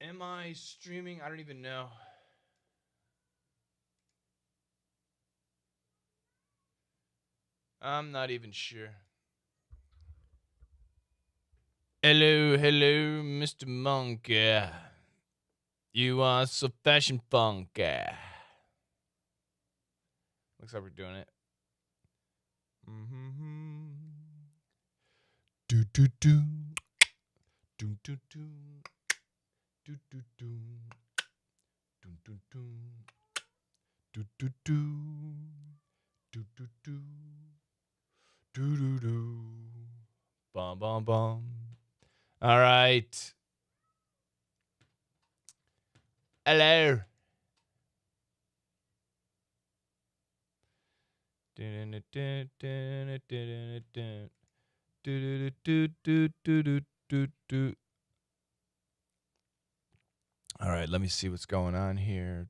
Am I streaming? I don't even know. I'm not even sure. Hello, hello, Mr. Monk. You are so fashion funk. Looks like we're doing it. Mm-hmm. Do do do. Do do do. Do do do. Do do do. Do do do. Do do do. Do do do. Bum bum bum. All right. Hello. All right, let me see what's going on here.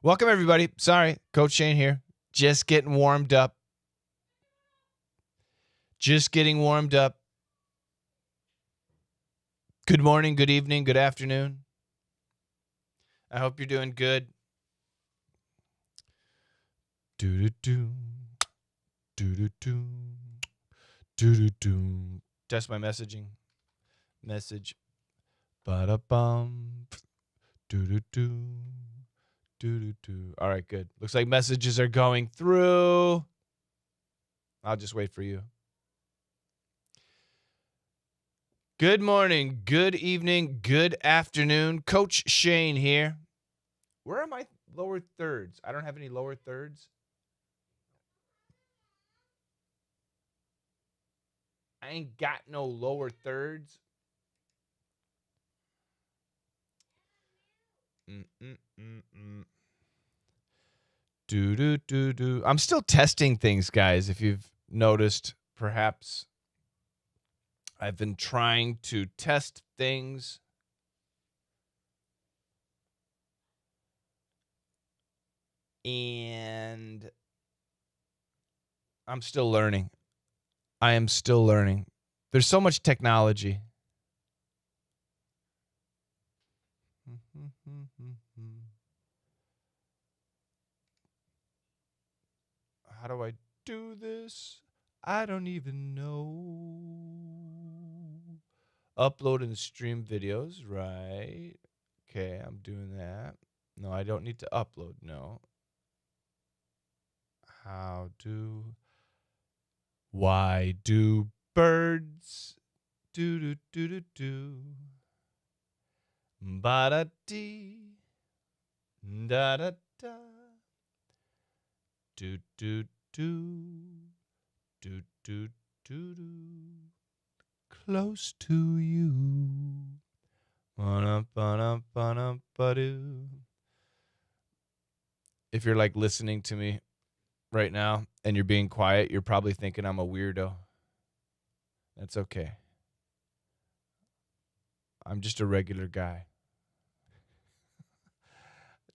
Welcome, everybody. Sorry, Coach Shane here. Just getting warmed up. Just getting warmed up. Good morning, good evening, good afternoon. I hope you're doing good. Do-do-do. Do-do-do. Do-do-do. Test my messaging. Message. Ba-da-bum. Do-do-do. Do-do-do. All right, good. Looks like messages are going through. I'll just wait for you. Good morning, good evening, good afternoon. Coach Shane here. Where are my lower thirds? I don't have any lower thirds. I ain't got no lower thirds. Do. I'm still testing things, guys. If you've noticed, perhaps I've been trying to test things. And I'm still learning. I am still learning. There's so much technology. How do I do this? I don't even know. Upload and stream videos, right? Okay, I'm doing that. No, I don't need to upload. No. Why do birds do? Ba da dee, da da da. Do do do do do. Close to you. Ba-da-ba-da-ba-da-ba-doo. If you're like listening to me right now and you're being quiet, you're probably thinking I'm a weirdo. That's okay. I'm just a regular guy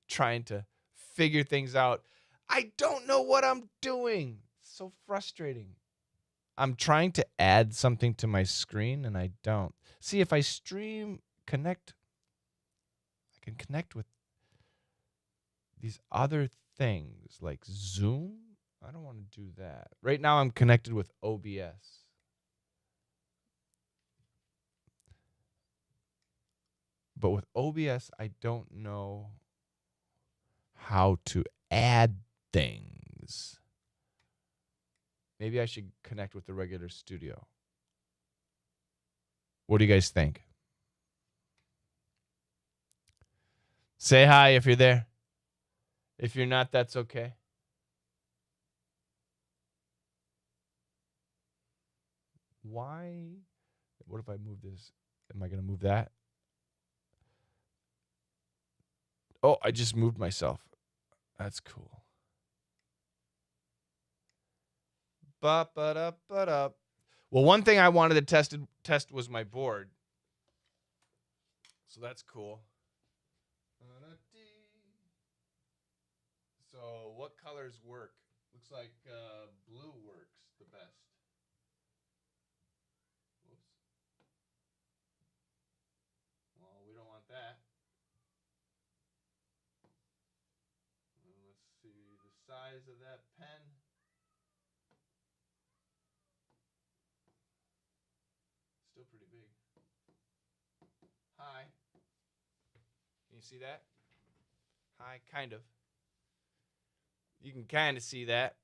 trying to figure things out. I don't know what I'm doing. So frustrating. I'm trying to add something to my screen and I don't. See, if I stream, I can connect with these other things like Zoom. I don't want to do that. Right now I'm connected with OBS. But with OBS, I don't know how to add things. Maybe I should connect with the regular studio. What do you guys think? Say hi if you're there. If you're not, that's okay. Why? What if I move this? Am I going to move that? Oh, I just moved myself. That's cool. Ba-ba-da-ba-da. Well, one thing I wanted to test was my board. So that's cool. So what colors work? Looks like blue works the best. Whoops. Well, we don't want that. the size of that pen. Still pretty big. Hi. Can you see that? Hi, kind of. You can kind of see that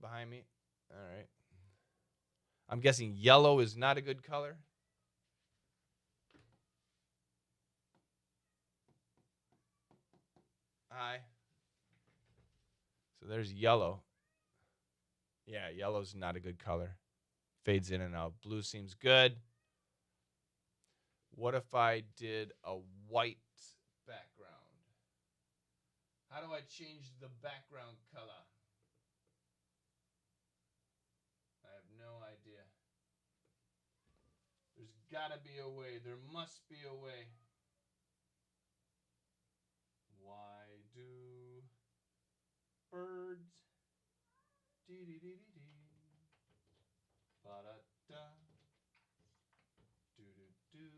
behind me. All right. I'm guessing yellow is not a good color. Hi. So there's yellow. Yeah, yellow's not a good color. Fades in and out. Blue seems good. What if I did a white background? How do I change the background color? I have no idea. There's gotta be a way. There must be a way. Why do birds dee dee dee dee dee ba da da do do do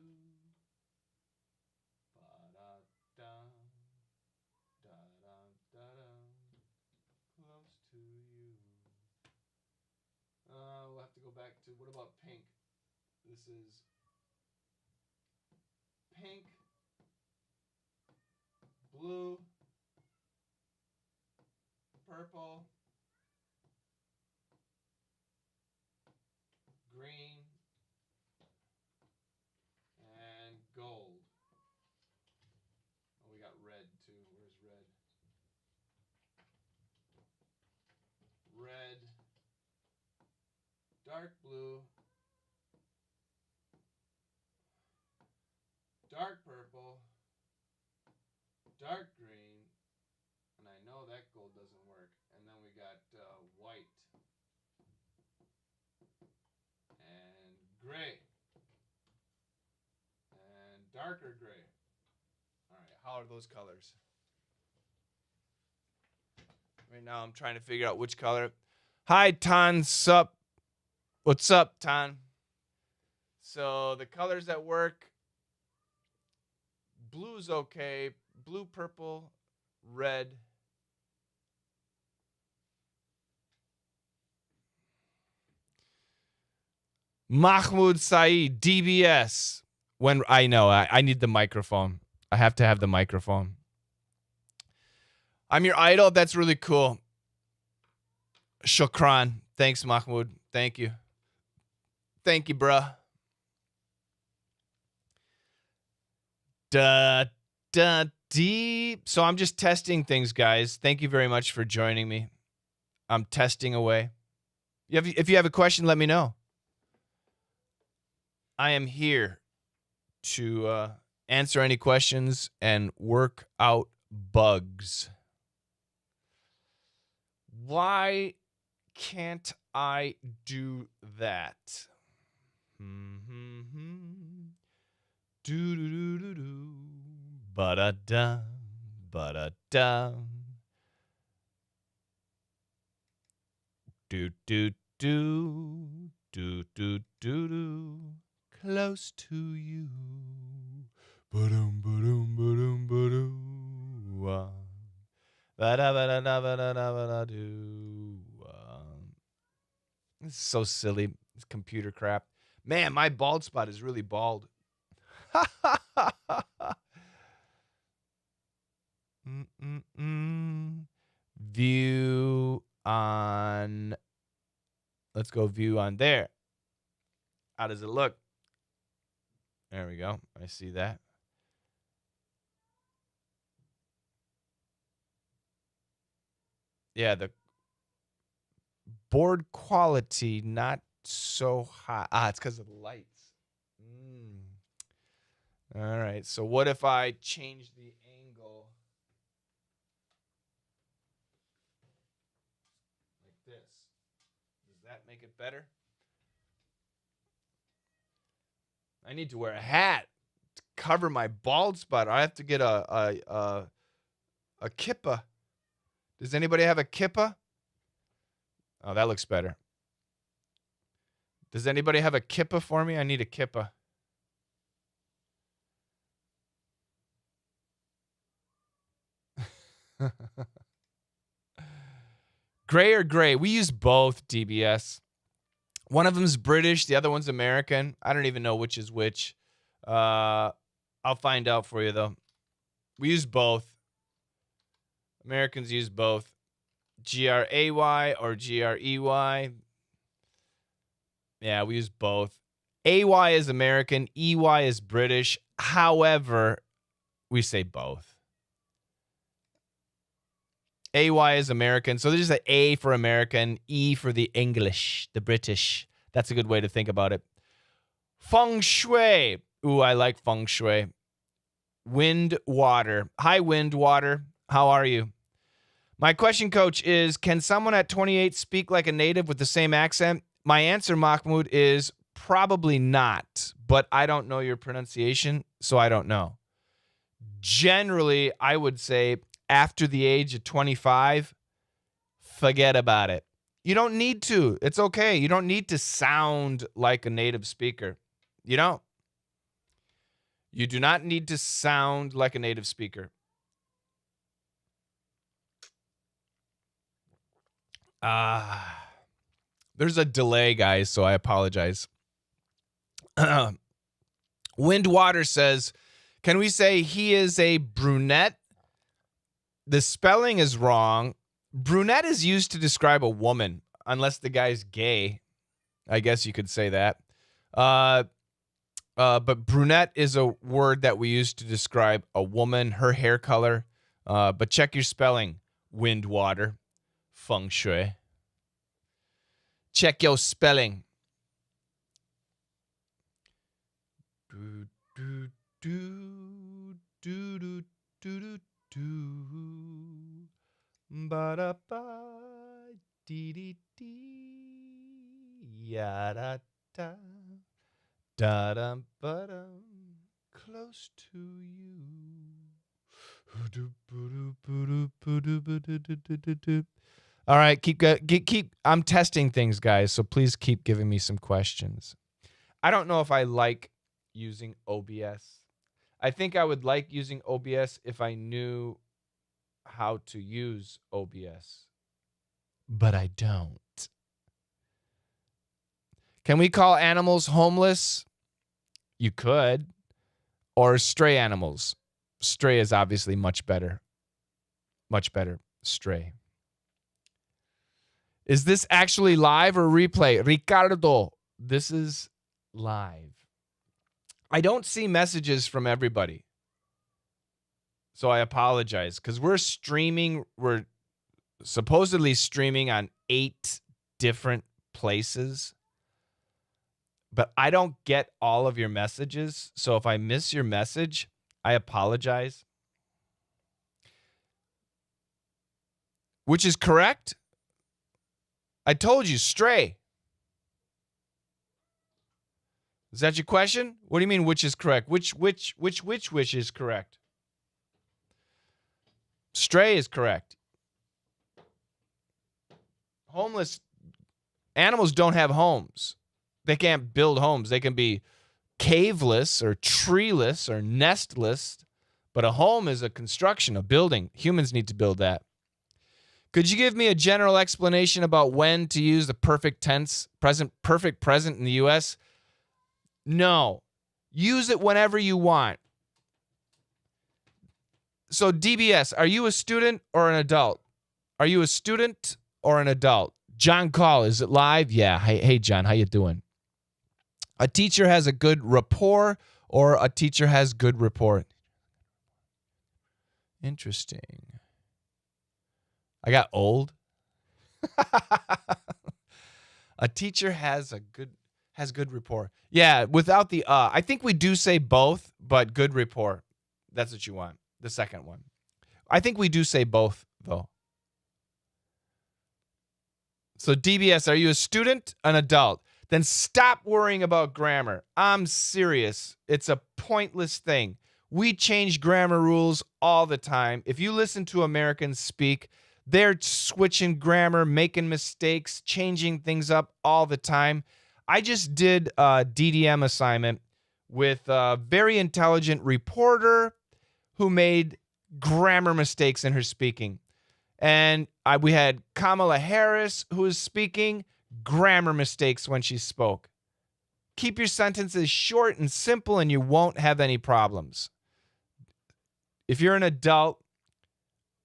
ba da da da da da da close to you. We'll have to go back to, what about pink? This is pink, blue, purple, green, and gold. Oh, we got red too. Where's red? Red, dark blue, dark purple, dark green, and I know that gold doesn't work. And then we got white and gray and darker gray. All right, how are those colors? Right now I'm trying to figure out which color. Hi, Tan Sup. What's up, Tan? So the colors that work, blue's okay. Blue, purple, red. Mahmoud Saeed, DBS. When I know, I need the microphone. I have to have the microphone. I'm your idol. That's really cool. Shukran. Thanks, Mahmoud. Thank you. Thank you, bruh. Deep. So I'm just testing things, guys. Thank you very much for joining me. I'm testing away. If you have a question, let me know. I am here to answer any questions and work out bugs. Why can't I do that? Do do do do do. Ba da da. Ba da da. Do do do. Do do do do. Close to you. Ba-dum ba-dum ba-dum ba-dum. This is so silly. This computer crap. Man, my bald spot is really bald. View on. Let's go view on there. How does it look? There we go. I see that. Yeah, the board quality not so high. It's because of the lights. All right. So what if I change the angle like this? Does that make it better? I need to wear a hat to cover my bald spot. I have to get a kippah. Does anybody have a kippah? Oh, that looks better. Does anybody have a kippah for me? I need a kippah. Gray or gray? We use both, DBS. One of them's British. The other one's American. I don't even know which is which. I'll find out for you, though. We use both. Americans use both. G-R-A-Y or G-R-E-Y. Yeah, we use both. A-Y is American. E-Y is British. However, we say both. A-Y is American. So there's an A for American, E for the English, the British. That's a good way to think about it. Feng shui. Ooh, I like feng shui. Wind, water. Hi, wind, water. How are you? My question, coach, is can someone at 28 speak like a native with the same accent? My answer, Mahmoud, is probably not, but I don't know your pronunciation, so I don't know. Generally, I would say after the age of 25, forget about it. You don't need to. It's okay. You don't need to sound like a native speaker. You don't. You do not need to sound like a native speaker. There's a delay, guys, so I apologize. Windwater says, can we say he is a brunette? The spelling is wrong. Brunette is used to describe a woman, unless the guy's gay. I guess you could say that. But brunette is a word that we use to describe a woman, her hair color. But check your spelling, Windwater. Feng shui. Check your spelling. Do, do, do, do, do, do, do. Ba-da-ba, dee-dee-dee, ya-da-da, da-dum-ba-dum, close to you. All right, keep. I'm testing things, guys, so please keep giving me some questions. I don't know if I like using OBS. I think I would like using OBS if I knew how to use OBS, but I don't. Can we call animals homeless? You could. Or stray animals. Stray is obviously much better. Much better. Stray. Is this actually live or replay? Ricardo, this is live. I don't see messages from everybody. So I apologize because we're streaming. We're supposedly streaming on 8 different places. But I don't get all of your messages. So if I miss your message, I apologize. Which is correct? I told you, stray. Is that your question? What do you mean, which is correct? Which is correct? Stray is correct. Homeless animals don't have homes. They can't build homes. They can be caveless or treeless or nestless, but a home is a construction, a building. Humans need to build that. Could you give me a general explanation about when to use the perfect tense, perfect present in the U.S.? No. Use it whenever you want. So DBS, are you a student or an adult? Are you a student or an adult? John Call, is it live? Yeah. Hey John, how you doing? A teacher has a good rapport or a teacher has good rapport? Interesting. I got old. A teacher has good rapport. Yeah, without the I think we do say both, but good rapport. That's what you want. The second one. I think we do say both, though. So DBS, are you a student, an adult? Then stop worrying about grammar. I'm serious. It's a pointless thing. We change grammar rules all the time. If you listen to Americans speak, they're switching grammar, making mistakes, changing things up all the time. I just did a DDM assignment with a very intelligent reporter who made grammar mistakes in her speaking. And we had Kamala Harris, who was speaking, grammar mistakes when she spoke. Keep your sentences short and simple, and you won't have any problems. If you're an adult,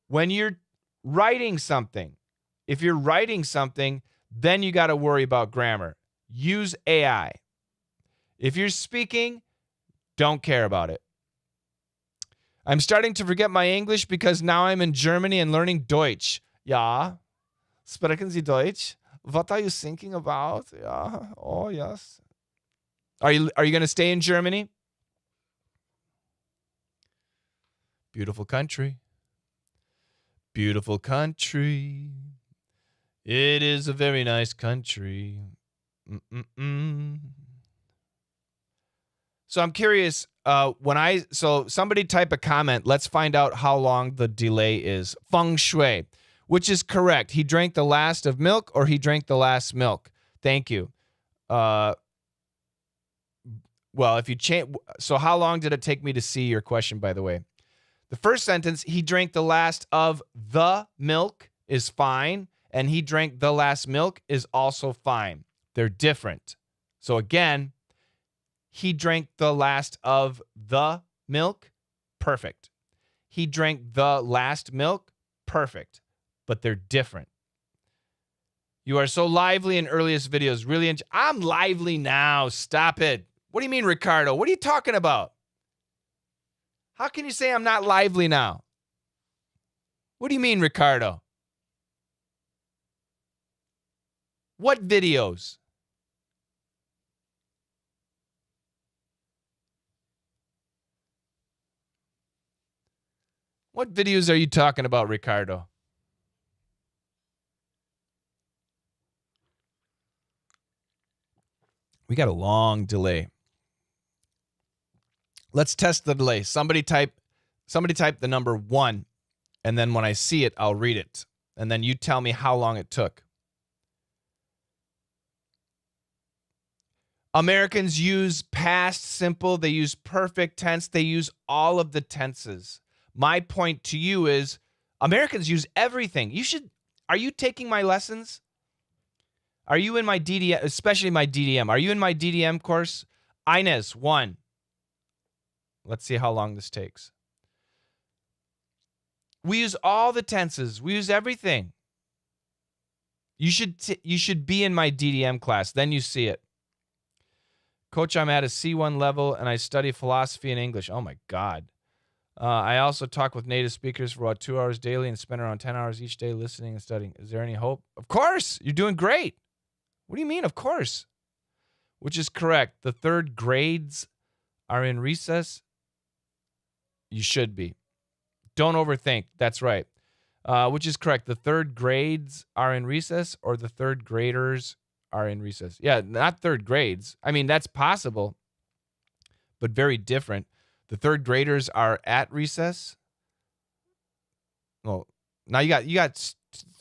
when you're writing something, then you got to worry about grammar. Use AI. If you're speaking, don't care about it. I'm starting to forget my English because now I'm in Germany and learning Deutsch. Ja, sprechen Sie Deutsch? What are you thinking about? Ja, oh yes. Are you going to stay in Germany? Beautiful country. Beautiful country. It is a very nice country. So I'm curious, so somebody type a comment. Let's find out how long the delay is. Feng Shui, which is correct. He drank the last of milk or he drank the last milk. Thank you. Well, if you change, so how long did it take me to see your question, by the way? The first sentence, he drank the last of the milk, is fine. And he drank the last milk is also fine. They're different. So again, he drank the last of the milk, perfect. He drank the last milk, perfect. But they're different. You are so lively in earliest videos. Really, I'm lively now. Stop it. What do you mean, Ricardo? What are you talking about? How can you say I'm not lively now? What do you mean, Ricardo? What videos? What videos are you talking about, Ricardo? We got a long delay. Let's test the delay. Somebody type the number 1, and then when I see it, I'll read it. And then you tell me how long it took. Americans use past simple, they use perfect tense, they use all of the tenses. My point to you is Americans use everything. Are you taking my lessons? Are you in my DDM, especially my DDM? Are you in my DDM course? Inez, 1. Let's see how long this takes. We use all the tenses. We use everything. You should be in my DDM class. Then you see it. Coach, I'm at a C1 level, and I study philosophy and English. Oh, my God. I also talk with native speakers for about 2 hours daily and spend around 10 hours each day listening and studying. Is there any hope? Of course. You're doing great. What do you mean, of course? Which is correct. The third grades are in recess. You should be. Don't overthink. That's right. Which is correct. The third grades are in recess, or the third graders are in recess. Yeah, not third grades. I mean, that's possible, but very different. The third graders are at recess. Well, now you got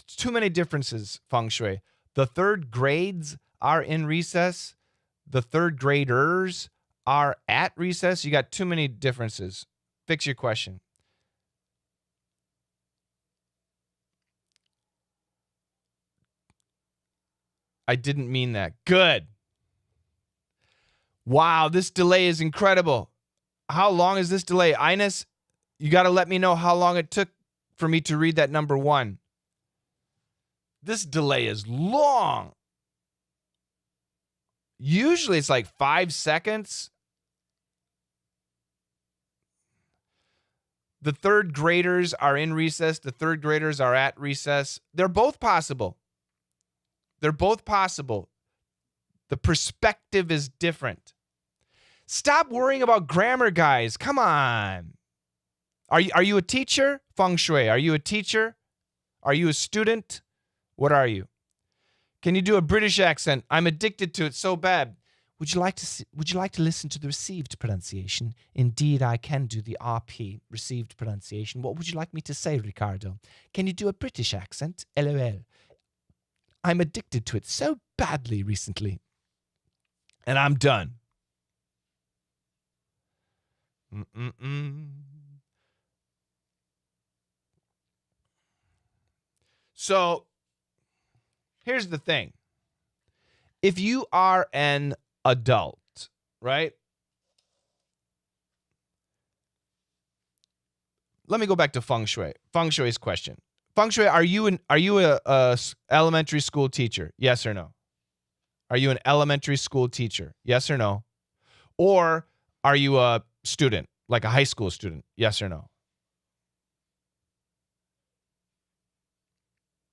too many differences, Feng Shui. The third grades are in recess. The third graders are at recess. You got too many differences. Fix your question. I didn't mean that. Good. Wow, this delay is incredible. How long is this delay? Ines, you got to let me know how long it took for me to read that number 1. This delay is long. Usually it's like 5 seconds. The third graders are in recess. The third graders are at recess. They're both possible. They're both possible. The perspective is different. Stop worrying about grammar, guys. Come on. Are you a teacher? Feng Shui. Are you a teacher? Are you a student? What are you? Can you do a British accent? I'm addicted to it so bad. Would you like to listen to the received pronunciation? Indeed, I can do the RP, received pronunciation. What would you like me to say, Ricardo? Can you do a British accent? LOL. I'm addicted to it so badly recently. And I'm done. So here's the thing. If you are an adult, right? Let me go back to feng shui. Feng shui's question. Feng shui, are you a elementary school teacher? Yes or no? Are you an elementary school teacher? Yes or no? Or are you a student, like a high school student? Yes or no?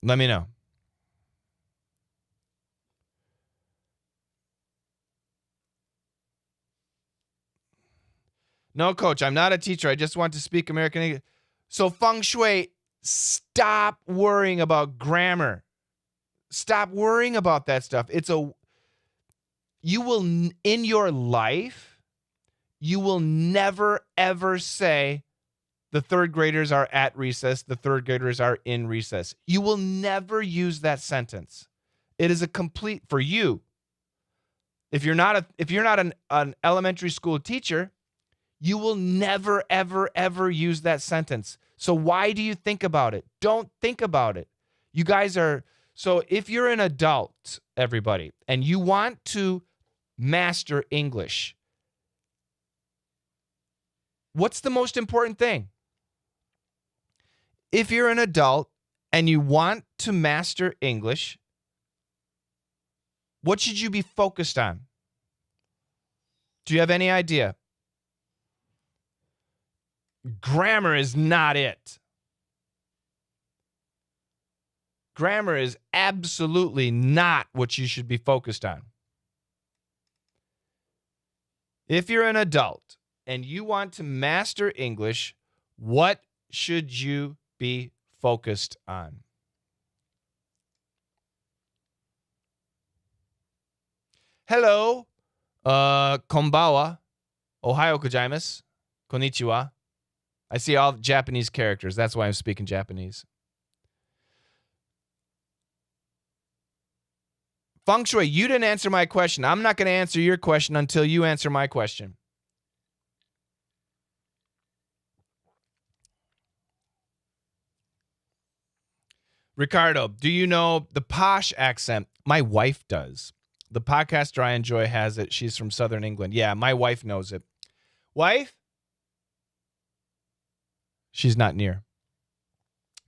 Let me know. No, coach, I'm not a teacher. I just want to speak American English. So feng shui, stop worrying about grammar. Stop worrying about that stuff. You will, in your life, you will never, ever say the third graders are at recess, the third graders are in recess. You will never use that sentence. It is a complete, for you, if you're not an elementary school teacher, you will never, ever, ever use that sentence. So why do you think about it? Don't think about it. You guys are, so if you're an adult, everybody, and you want to master English, what's the most important thing? If you're an adult and you want to master English, what should you be focused on? Do you have any idea? Grammar is not it. Grammar is absolutely not what you should be focused on. If you're an adult and you want to master English, what should you be focused on? Hello, konbawa, ohayo gozaimasu, konnichiwa. I see all Japanese characters. That's why I'm speaking Japanese. Feng Shui, you didn't answer my question. I'm not going to answer your question until you answer my question. Ricardo, do you know the posh accent? My wife does. The podcaster I enjoy has it. She's from Southern England. Yeah, my wife knows it. Wife? She's not near.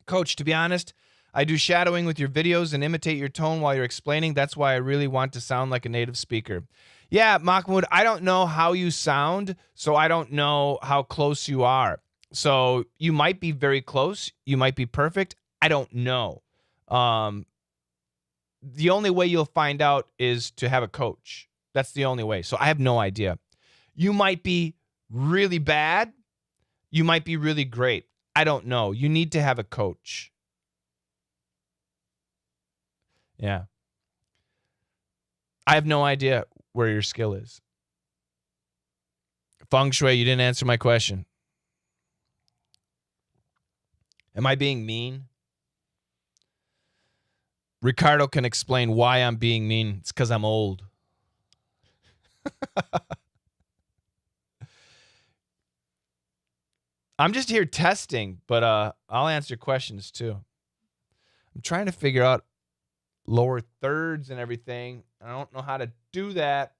Coach, to be honest, I do shadowing with your videos and imitate your tone while you're explaining. That's why I really want to sound like a native speaker. Yeah, Mahmoud, I don't know how you sound, so I don't know how close you are. So you might be very close. You might be perfect. I don't know. The only way you'll find out is to have a coach. That's the only way. So I have no idea. You might be really bad. You might be really great. I don't know. You need to have a coach. Yeah. I have no idea where your skill is. Feng Shui, you didn't answer my question. Am I being mean? Ricardo can explain why I'm being mean. It's because I'm old. I'm just here testing, but I'll answer questions too. I'm trying to figure out lower thirds and everything. I don't know how to do that.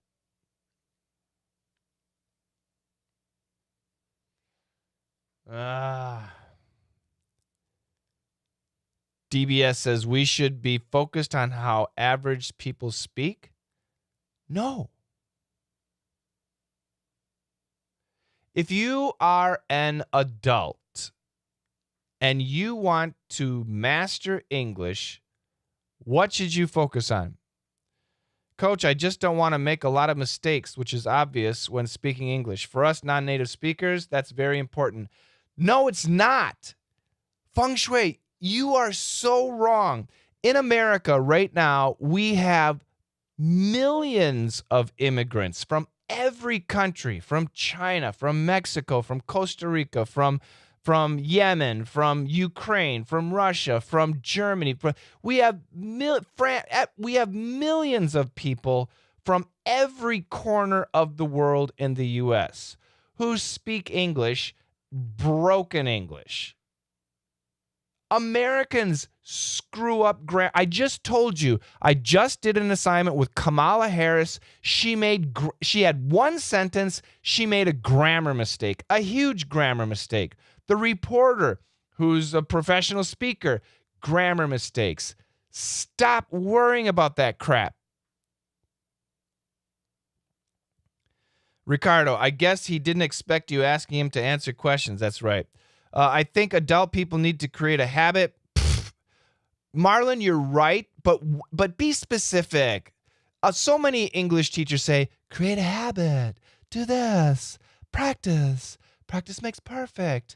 DBS says we should be focused on how average people speak. No. If you are an adult and you want to master English, what should you focus on? Coach, I just don't want to make a lot of mistakes, which is obvious when speaking English. For us non-native speakers, that's very important. No, it's not. Feng Shui, you are so wrong. In America right now, we have millions of immigrants from every country, from China, from Mexico, from Costa Rica, from Yemen, from Ukraine, from Russia, from Germany. We have millions of people from every corner of the world in the U.S. who speak English, broken English. Americans screw up grammar. I just told you. I just did an assignment with Kamala Harris. She had one sentence. She made a grammar mistake, a huge grammar mistake. The reporter, who's a professional speaker, grammar mistakes. Stop worrying about that crap. Ricardo, I guess he didn't expect you asking him to answer questions. That's right. I think adult people need to create a habit. Marlon, you're right, but be specific. So many English teachers say, create a habit, do this, practice. Practice makes perfect.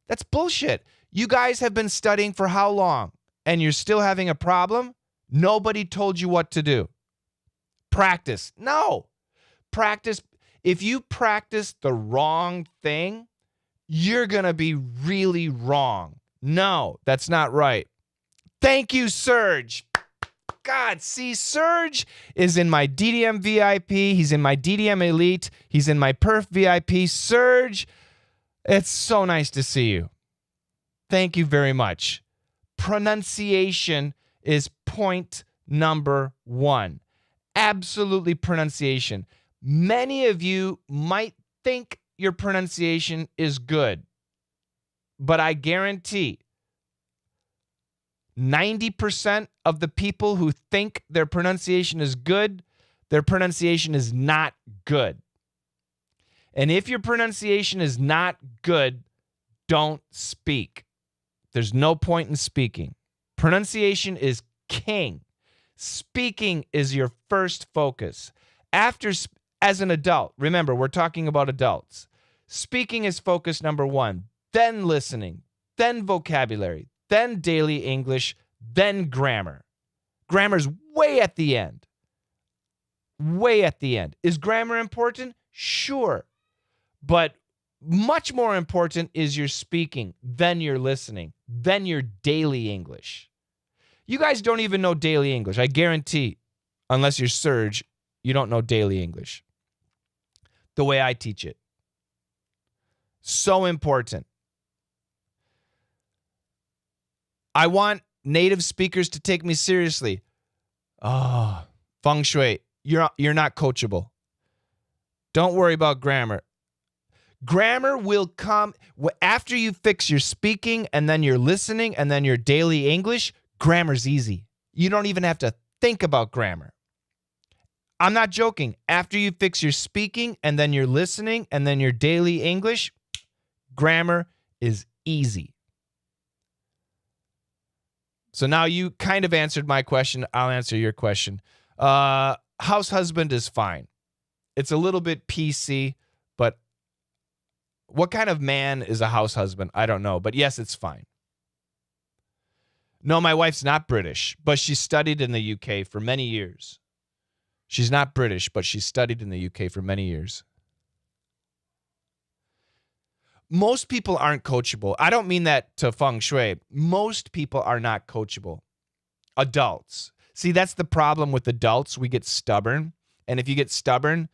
That's bullshit. You guys have been studying for how long? And you're still having a problem? Nobody told you what to do. Practice. No. Practice. If you practice the wrong thing, you're going to be really wrong. No, that's not right. Thank you, Serge. God, see, Serge is in my DDM VIP. He's in my DDM Elite. He's in my Perf VIP. Serge, it's so nice to see you. Thank you very much. Pronunciation is point number one. Absolutely pronunciation. Many of you might think your pronunciation is good, but I guarantee 90% of the people who think their pronunciation is good, their pronunciation is not good. And if your pronunciation is not good, don't speak. There's no point in speaking. Pronunciation is king. Speaking is your first focus. As an adult, remember, we're talking about adults. Speaking is focus number one, then listening, then vocabulary, then daily English, then grammar. Grammar's way at the end. Way at the end. Is grammar important? Sure. But much more important is your speaking, then your listening, then your daily English. You guys don't even know daily English. I guarantee, unless you're Serge, you don't know daily English. The way I teach it. So important. I want native speakers to take me seriously. Oh, feng shui, you're not coachable. Don't worry about grammar. Grammar will come after you fix your speaking and then your listening and then your daily English. Grammar's easy. You don't even have to think about grammar. I'm not joking. After you fix your speaking and then your listening and then your daily English, grammar is easy. So now you kind of answered my question. I'll answer your question. House husband is fine. It's a little bit PC, but what kind of man is a house husband? I don't know. But yes, it's fine. No, my wife's not British, but she studied in the UK for many years. She's not British, but she studied in the UK for many years. Most people aren't coachable. I don't mean that to feng shui. Most people are not coachable. Adults. See, that's the problem with adults. We get stubborn. And if you get stubborn,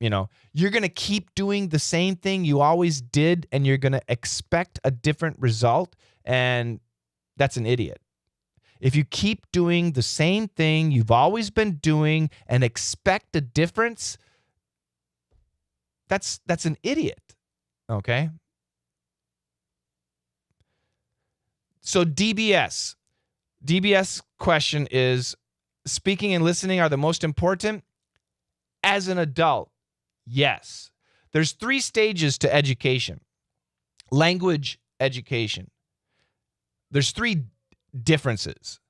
you're going to keep doing the same thing you always did, and you're going to expect a different result. And that's an idiot. If you keep doing the same thing you've always been doing and expect a difference, that's an idiot. Okay? So DBS. DBS question is, speaking and listening are the most important? As an adult, yes. There's 3 stages to education. Language education. There's 3 differences.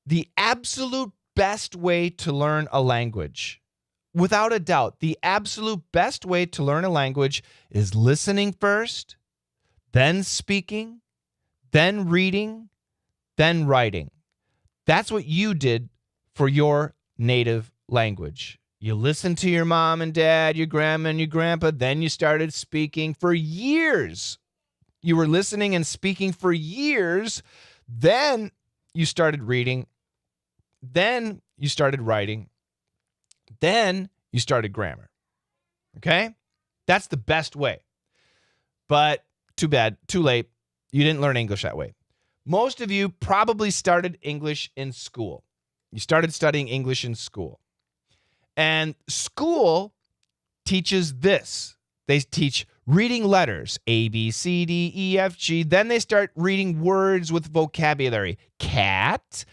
The absolute best way to learn a language, without a doubt, the absolute best way to learn a language is listening first, then speaking, then reading, then writing. That's what you did for your native language. You listened to your mom and dad, your grandma and your grandpa, then you started speaking for years. You were listening and speaking for years. Then you started reading. Then you started writing. Then you started grammar. Okay? That's the best way. But too bad, too late. You didn't learn English that way. Most of you probably started English in school. You started studying English in school. And school teaches this. They teach reading letters, A, B, C, D, E, F, G. Then they start reading words with vocabulary. Cat,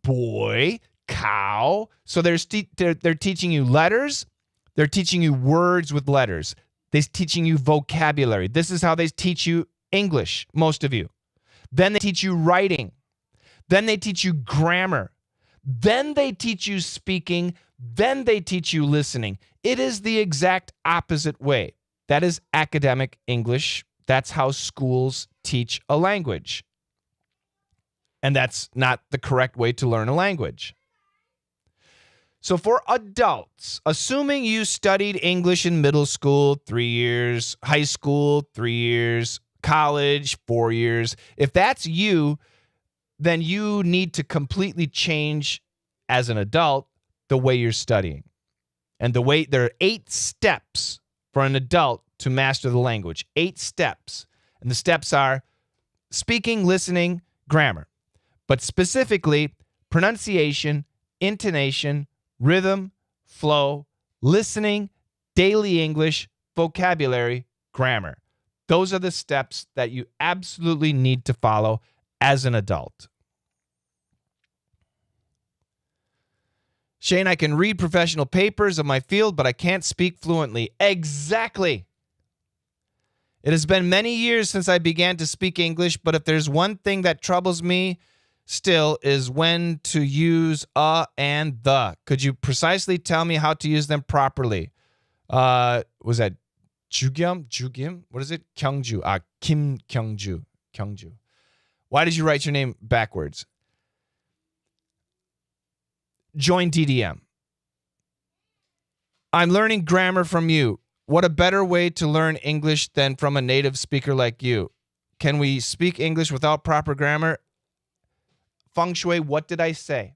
boy, cow. So they're teaching you letters. They're teaching you words with letters. They're teaching you vocabulary. This is how they teach you English, most of you. Then they teach you writing. Then they teach you grammar. Then they teach you speaking. Then they teach you listening. It is the exact opposite way. That is academic English. That's how schools teach a language. And that's not the correct way to learn a language. So for adults, assuming you studied English in middle school, 3 years, high school, 3 years, college, 4 years, if that's you, then you need to completely change as an adult the way you're studying. And there are 8 steps for an adult to master the language. 8 steps. And the steps are speaking, listening, grammar. But specifically, pronunciation, intonation, rhythm, flow, listening, daily English, vocabulary, grammar. Those are the steps that you absolutely need to follow as an adult. Shane, I can read professional papers of my field, but I can't speak fluently. Exactly. It has been many years since I began to speak English, but if there's one thing that troubles me still is when to use and the. Could you precisely tell me how to use them properly? Was that Jugyum? What is it? Kyungju. Kim Kyungju. Why did you write your name backwards? Join DDM. I'm learning grammar from you. What a better way to learn English than from a native speaker like you. Can we speak English without proper grammar? Feng Shui, what did I say?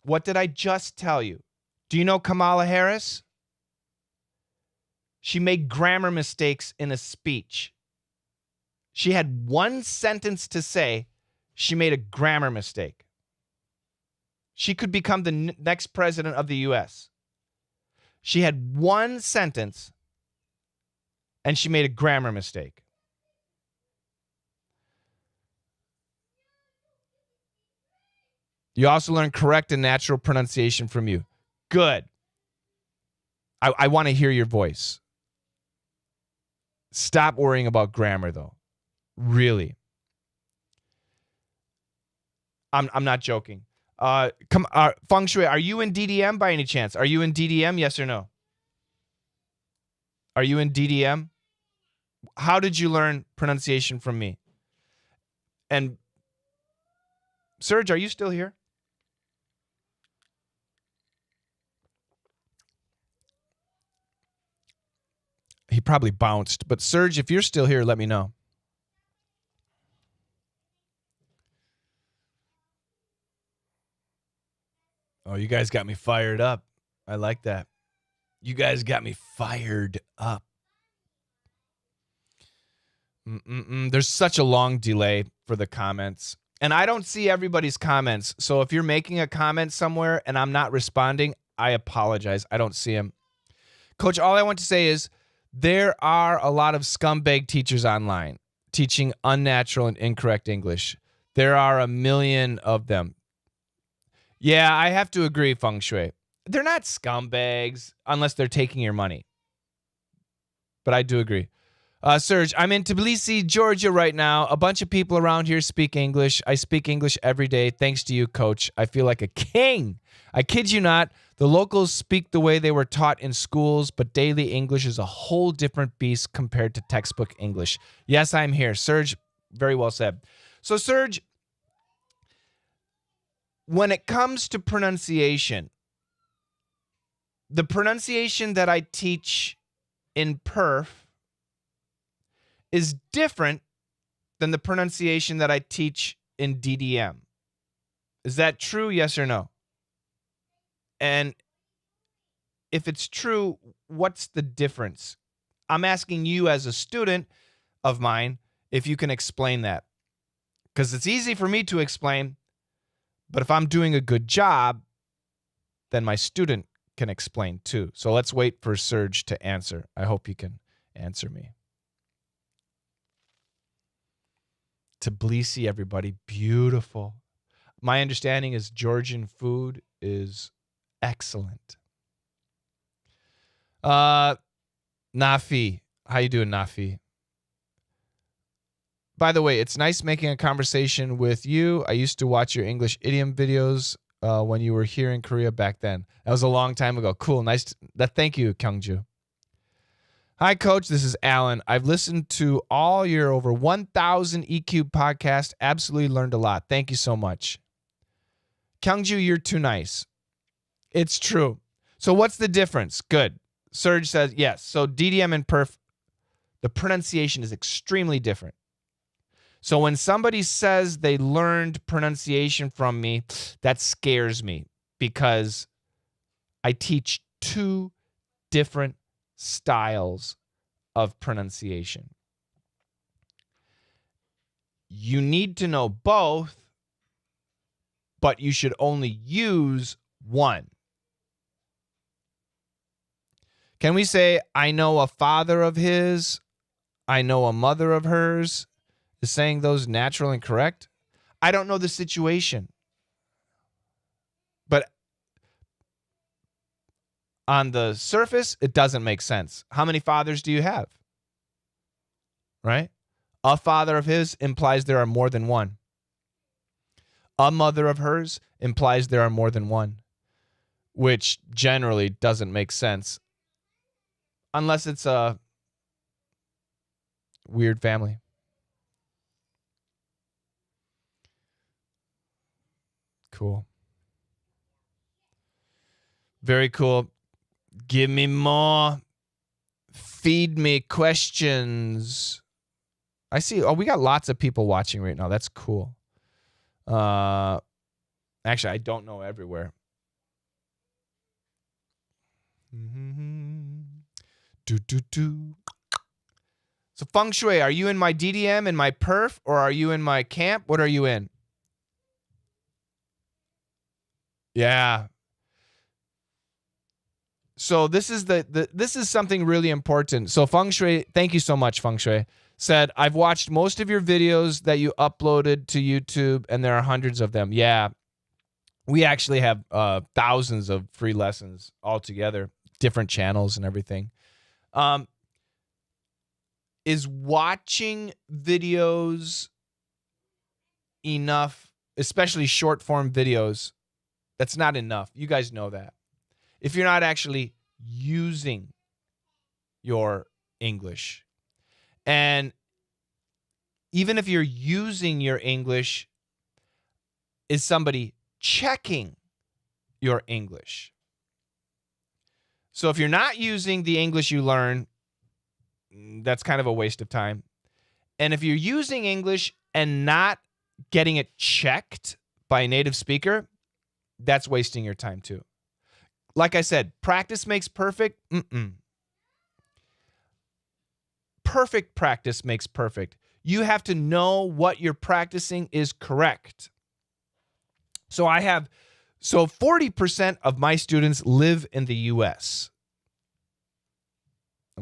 What did I just tell you? Do you know Kamala Harris? She made grammar mistakes in a speech. She had one sentence to say. She made a grammar mistake. She could become the next president of the U.S. She had one sentence, and she made a grammar mistake. You also learn correct and natural pronunciation from you. Good. I want to hear your voice. Stop worrying about grammar, though. Really. I'm not joking. Feng Shui, are you in DDM by any chance? Are you in DDM, yes or no? Are you in DDM? How did you learn pronunciation from me? And Serge, are you still here? He probably bounced. But Serge, if you're still here, let me know. Oh, you guys got me fired up. I like that. You guys got me fired up. There's such a long delay for the comments. And I don't see everybody's comments. So if you're making a comment somewhere and I'm not responding, I apologize. I don't see them. Coach, all I want to say is there are a lot of scumbag teachers online teaching unnatural and incorrect English. There are a million of them. Yeah, I have to agree, Feng Shui. They're not scumbags unless they're taking your money. But I do agree. Serge, I'm in Tbilisi, Georgia right now. A bunch of people around here speak English. I speak English every day. Thanks to you, Coach. I feel like a king. I kid you not. The locals speak the way they were taught in schools, but daily English is a whole different beast compared to textbook English. Yes, I'm here. Serge, very well said. So, Serge, when it comes to pronunciation, the pronunciation that I teach in Perf is different than the pronunciation that I teach in DDM. Is that true, yes or no? And if it's true, what's the difference? I'm asking you as a student of mine, if you can explain that. Because it's easy for me to explain, but if I'm doing a good job, then my student can explain too. So let's wait for Serge to answer. I hope he can answer me. Tbilisi, everybody, beautiful. My understanding is Georgian food is excellent. Nafi, how you doing, Nafi? By the way, it's nice making a conversation with you. I used to watch your English idiom videos when you were here in Korea back then. That was a long time ago. Cool. Nice. Thank you, Kyungju. Hi, Coach. This is Alan. I've listened to all your over 1,000 EQ podcasts. Absolutely learned a lot. Thank you so much. Kyungju, you're too nice. It's true. So what's the difference? Good. Serge says yes. So DDM and perf, the pronunciation is extremely different. So when somebody says they learned pronunciation from me, that scares me because I teach two different styles of pronunciation. You need to know both, but you should only use one. Can we say, I know a father of his, I know a mother of hers? Is saying those natural and correct? I don't know the situation. But on the surface, it doesn't make sense. How many fathers do you have? Right? A father of his implies there are more than one. A mother of hers implies there are more than one, which generally doesn't make sense unless it's a weird family. Cool. Very cool. Give me more. Feed me questions. I see. Oh, we got lots of people watching right now. That's cool. Actually, I don't know everywhere. So Feng Shui, are you in my DDM, in my perf, or are you in my camp? What are you in? Yeah. So this is this is something really important. So Feng Shui, thank you so much, Feng Shui, said, I've watched most of your videos that you uploaded to YouTube, and there are hundreds of them. Yeah. We actually have thousands of free lessons altogether, different channels and everything. Is watching videos enough, especially short form videos? That's not enough. You guys know that. If you're not actually using your English, and even if you're using your English, is somebody checking your English? So if you're not using the English you learn, that's kind of a waste of time. And if you're using English and not getting it checked by a native speaker, that's wasting your time too. Like I said, practice makes perfect. Perfect practice makes perfect. You have to know what you're practicing is correct. So 40% of my students live in the US.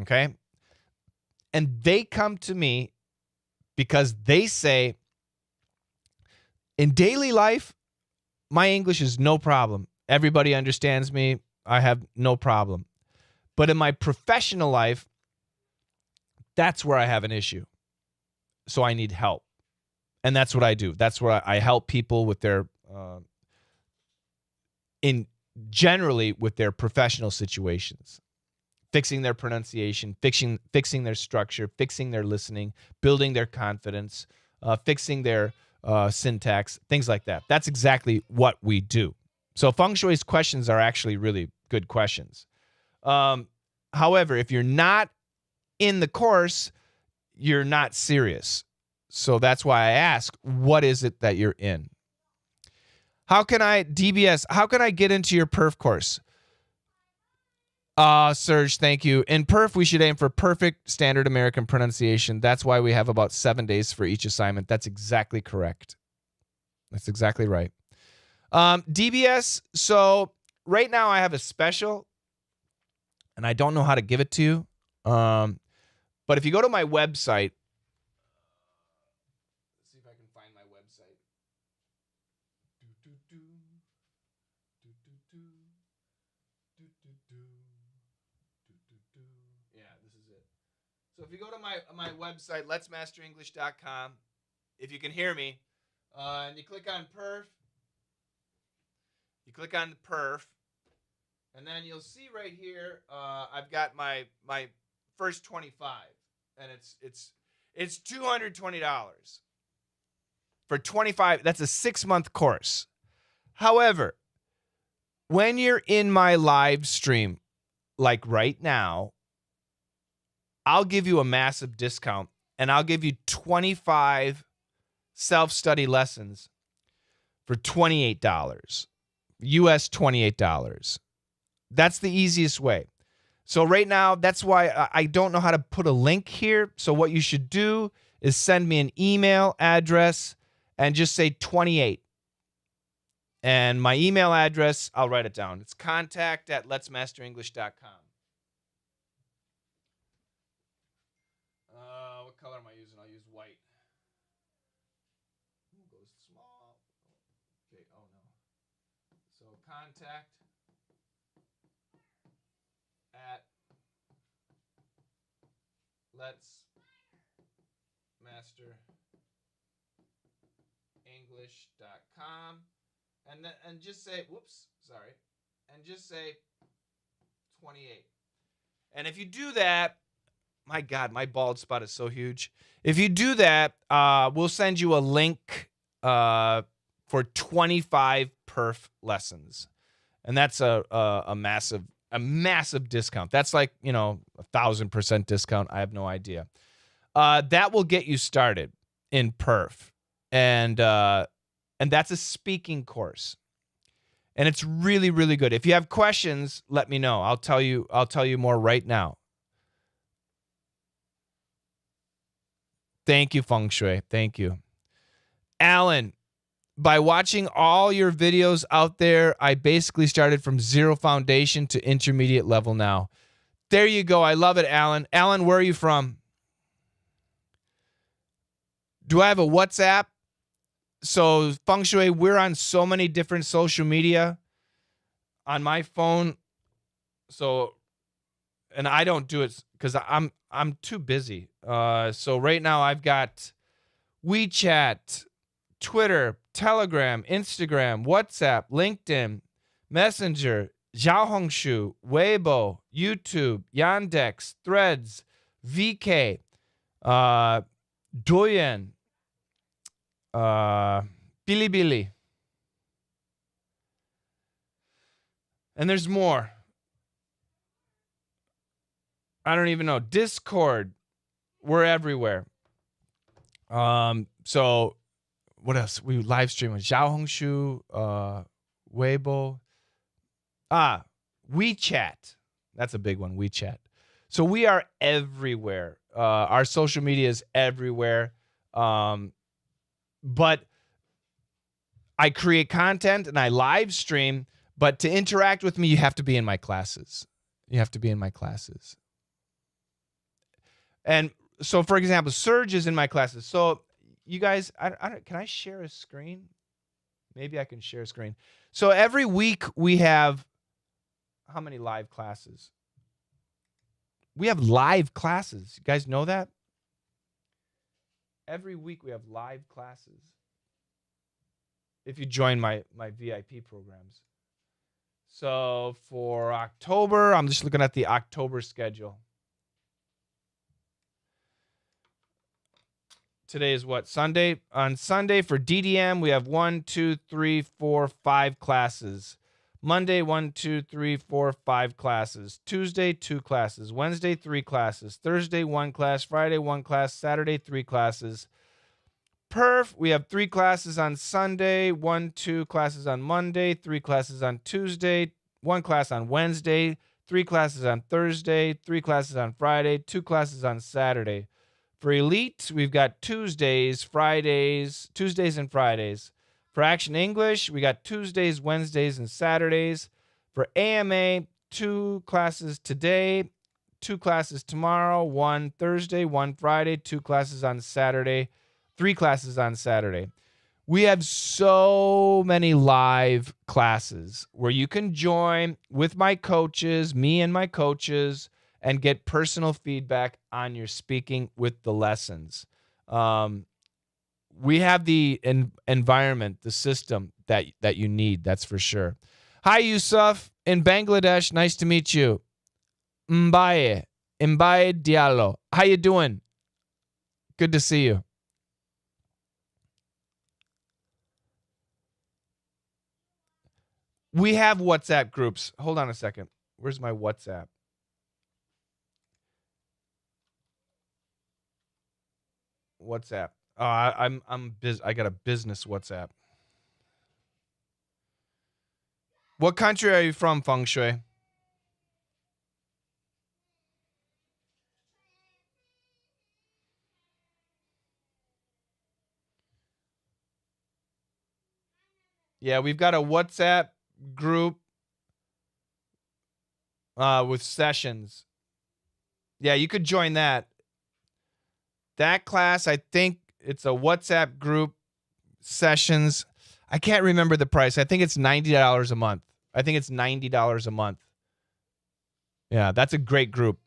Okay? And they come to me because they say, in daily life, my English is no problem. Everybody understands me. I have no problem. But in my professional life, that's where I have an issue. So I need help. And that's what I do. That's where I help people with their, generally with their professional situations. Fixing their pronunciation, fixing their structure, fixing their listening, building their confidence, fixing their syntax, things like that. That's exactly what we do. So Feng Shui's questions are actually really good questions. However, if you're not in the course, you're not serious. So that's why I ask, what is it that you're in? How can I get into your perf course? Serge, thank you. In perf, we should aim for perfect standard American pronunciation. That's why we have about 7 days for each assignment. That's exactly correct. That's exactly right. DBS, so right now I have a special, and I don't know how to give it to you. But if you go to my website, let's see if I can find my website. Yeah, this is it. So if you go to my website, letsmasterenglish.com, if you can hear me, and you click on perf, and then you'll see right here, I've got my first 25, and it's $220 for 25. That's a 6-month course. However, when you're in my live stream, like right now, I'll give you a massive discount, and I'll give you 25 self-study lessons for $28, US $28. That's the easiest way. So right now, that's why I don't know how to put a link here. So what you should do is send me an email address and just say 28. And my email address, I'll write it down. It's contact@letsmasterenglish.com. What color am I using? I'll use white. Go small. Okay, oh no. So contact at letsmasterenglish.com. And just say, and just say 28. And if you do that, my God, my bald spot is so huge. If you do that, we'll send you a link for 25 perf lessons. And that's a massive discount. That's like, 1,000% discount. I have no idea. That will get you started in perf. And that's a speaking course. And it's really, really good. If you have questions, let me know. I'll tell you more right now. Thank you, Feng Shui. Thank you. Alan, by watching all your videos out there, I basically started from zero foundation to intermediate level now. There you go. I love it, Alan. Alan, where are you from? Do I have a WhatsApp? So, Feng Shui, we're on so many different social media on my phone. So, and I don't do it because I'm too busy. So right now I've got WeChat, Twitter, Telegram, Instagram, WhatsApp, LinkedIn, Messenger, Xiaohongshu, Weibo, YouTube, Yandex, Threads, VK, Douyin, Bilibili. And there's more. I don't even know. Discord. We're everywhere. So what else? We live stream on Xiaohongshu, Weibo. WeChat. That's a big one, WeChat. So we are everywhere. Our social media is everywhere. But I create content and I live stream, but to interact with me, you have to be in my classes. And so, for example, Serge is in my classes. So you guys, can I share a screen? Maybe I can share a screen. So every week we have how many live classes? We have live classes. You guys know that? Every week we have live classes. If you join my VIP programs. So for October, I'm just looking at the October schedule. Today is what? Sunday? On Sunday for DDM, we have 1, 2, 3, 4, 5 classes. Monday, 1, 2, 3, 4, 5 classes. Tuesday, 2 classes. Wednesday, 3 classes. Thursday, 1 class. Friday, 1 class. Saturday, 3 classes. Perf, we have 3 classes on Sunday, 1, 2 classes on Monday, 3 classes on Tuesday, 1 class on Wednesday, 3 classes on Thursday, 3 classes on Friday, 2 classes on Saturday. For Elite, we've got Tuesdays and Fridays. For Action English, we got Tuesdays, Wednesdays, and Saturdays. For AMA, 2 classes today, 2 classes tomorrow, 1 Thursday, 1 Friday, 2 classes on Saturday, 3 classes on Saturday. We have so many live classes where you can join with my coaches, me and my coaches, and get personal feedback on your speaking with the lessons. We have the environment, the system that you need, that's for sure. Hi, Yusuf in Bangladesh. Nice to meet you. Mbaye Diallo. How you doing? Good to see you. We have WhatsApp groups. Hold on a second. Where's my WhatsApp? WhatsApp. I'm busy. I got a business WhatsApp. What country are you from, Feng Shui? Yeah, we've got a WhatsApp group with sessions. Yeah, you could join that. That class, I think it's a WhatsApp group sessions. I can't remember the price. I think it's $90 a month. I think it's $90 a month. Yeah, that's a great group.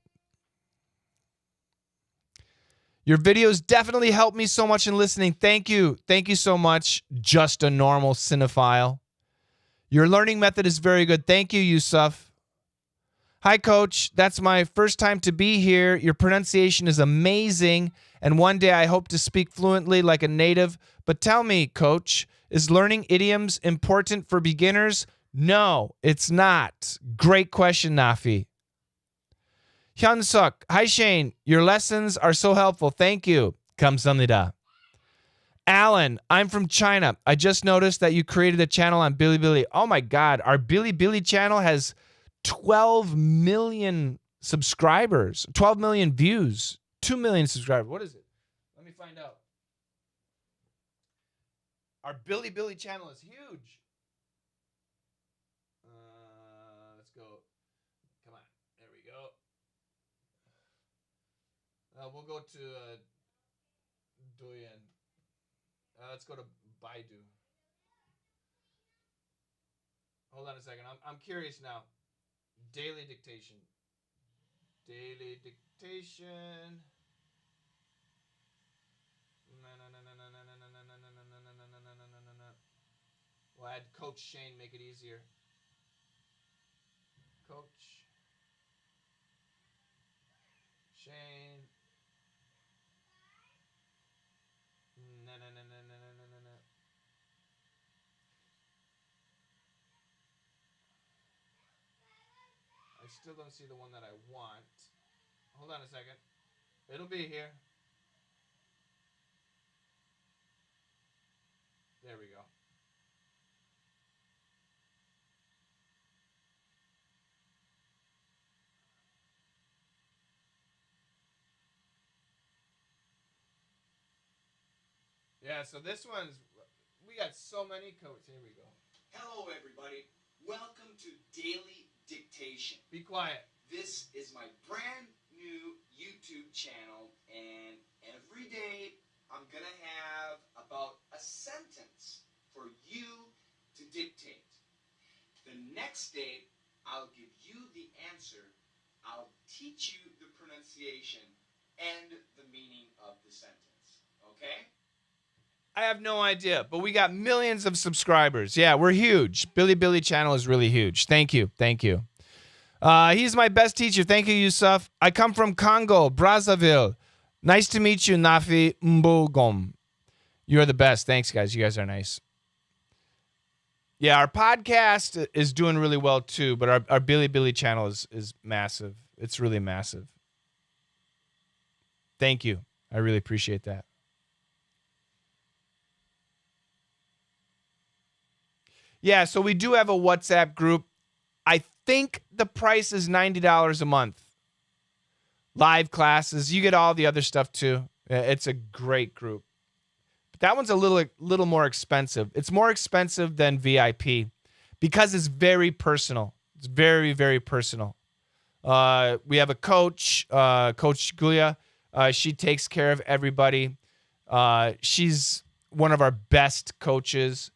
Your videos definitely help me so much in listening. Thank you. Thank you so much. Just a normal cinephile. Your learning method is very good. Thank you, Yusuf. Hi, Coach. That's my first time to be here. Your pronunciation is amazing, and one day I hope to speak fluently like a native. But tell me, Coach, is learning idioms important for beginners? No, it's not. Great question, Nafi. Hyunsuk, hi, Shane. Your lessons are so helpful. Thank you. Kamsamnida. Alan, I'm from China. I just noticed that you created a channel on Bilibili. Oh, my God. Our Bilibili channel has 12 million subscribers, 12 million views, 2 million subscribers. What is it? Let me find out. Our Bilibili channel is huge. Let's go. Come on. There we go. We'll go to Douyin. Let's go to Baidu. Hold on a second. I'm curious now. Daily dictation. Daily dictation. We'll add Coach Shane, make it easier. Coach Shane. I still don't see the one that I want. Hold on a second. It'll be here. There we go. Yeah, so this one's, we got so many codes. Here we go. Hello, everybody. Welcome to Daily Dictation. Be quiet. This is my brand new YouTube channel, and every day I'm going to have about a sentence for you to dictate. The next day, I'll give you the answer. I'll teach you the pronunciation and the meaning of the sentence. Okay? I have no idea, but we got millions of subscribers. Yeah, we're huge. Bilibili channel is really huge. Thank you. Thank you. He's my best teacher. Thank you, Yusuf. I come from Congo, Brazzaville. Nice to meet you, Nafi Mbogom. You're the best. Thanks, guys. You guys are nice. Yeah, our podcast is doing really well, too, but our Bilibili channel is massive. It's really massive. Thank you. I really appreciate that. Yeah, so we do have a WhatsApp group. I think the price is $90 a month. Live classes, you get all the other stuff too. It's a great group. But that one's a little more expensive. It's more expensive than VIP because it's very personal. It's very, very personal. We have a coach, Coach Gulia. She takes care of everybody. She's one of our best coaches.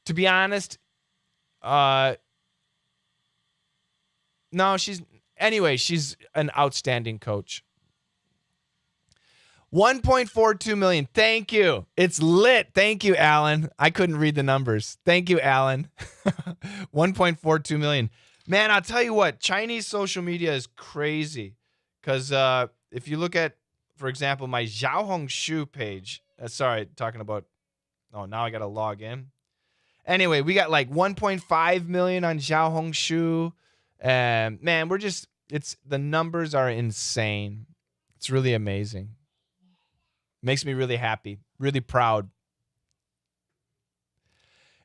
To be honest, no, she's an outstanding coach. 1.42 million. Thank you. It's lit. Thank you, Alan. I couldn't read the numbers. Thank you, Alan. 1.42 million. Man, I'll tell you what, Chinese social media is crazy. Because if you look at, for example, my Xiaohongshu page, now I got to log in. Anyway, we got like 1.5 million on Xiaohongshu. And man, the numbers are insane. It's really amazing. Makes me really happy, really proud.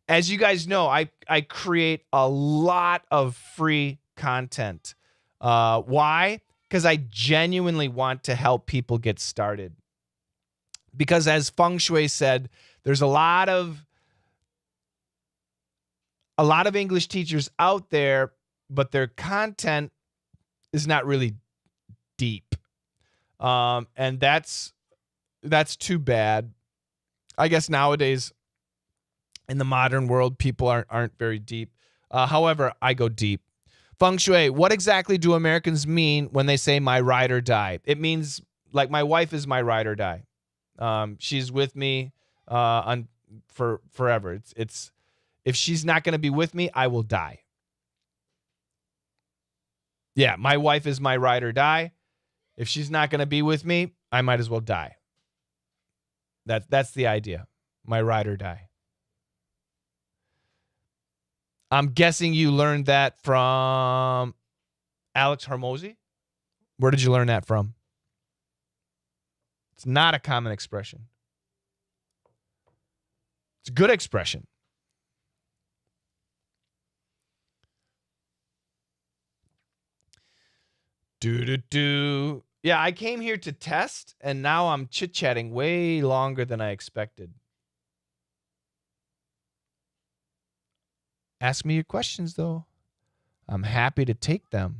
As you guys know, I create a lot of free content. Why? Because I genuinely want to help people get started. Because as Feng Shui said, there's a lot of English teachers out there, but their content is not really deep. And that's too bad. I guess nowadays in the modern world, people aren't very deep. However, I go deep. Feng Shui, what exactly do Americans mean when they say my ride or die? It means like my wife is my ride or die. She's with me for forever. It's if she's not going to be with me, I will die. Yeah, my wife is my ride or die. If she's not going to be with me, I might as well die. That's the idea. My ride or die. I'm guessing you learned that from Alex Hormozi. Where did you learn that from? It's not a common expression. It's a good expression. Do. Yeah, I came here to test, and now I'm chit-chatting way longer than I expected. Ask me your questions, though. I'm happy to take them.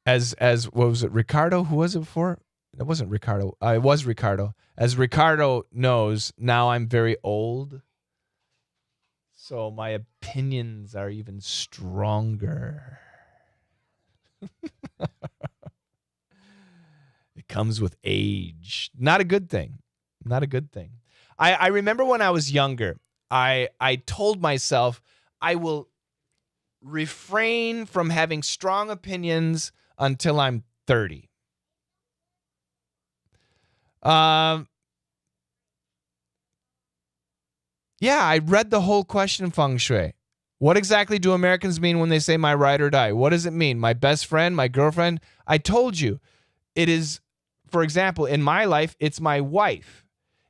As what was it, Ricardo? Who was it before? It wasn't Ricardo. It was Ricardo. As Ricardo knows, now I'm very old. So my opinions are even stronger. It comes with age. Not a good thing. Not a good thing. I remember when I was younger, I told myself I will refrain from having strong opinions until I'm 30. Yeah, I read the whole question, Feng Shui. What exactly do Americans mean when they say my ride or die? What does it mean? My best friend, my girlfriend? I told you. It is, for example, in my life, it's my wife.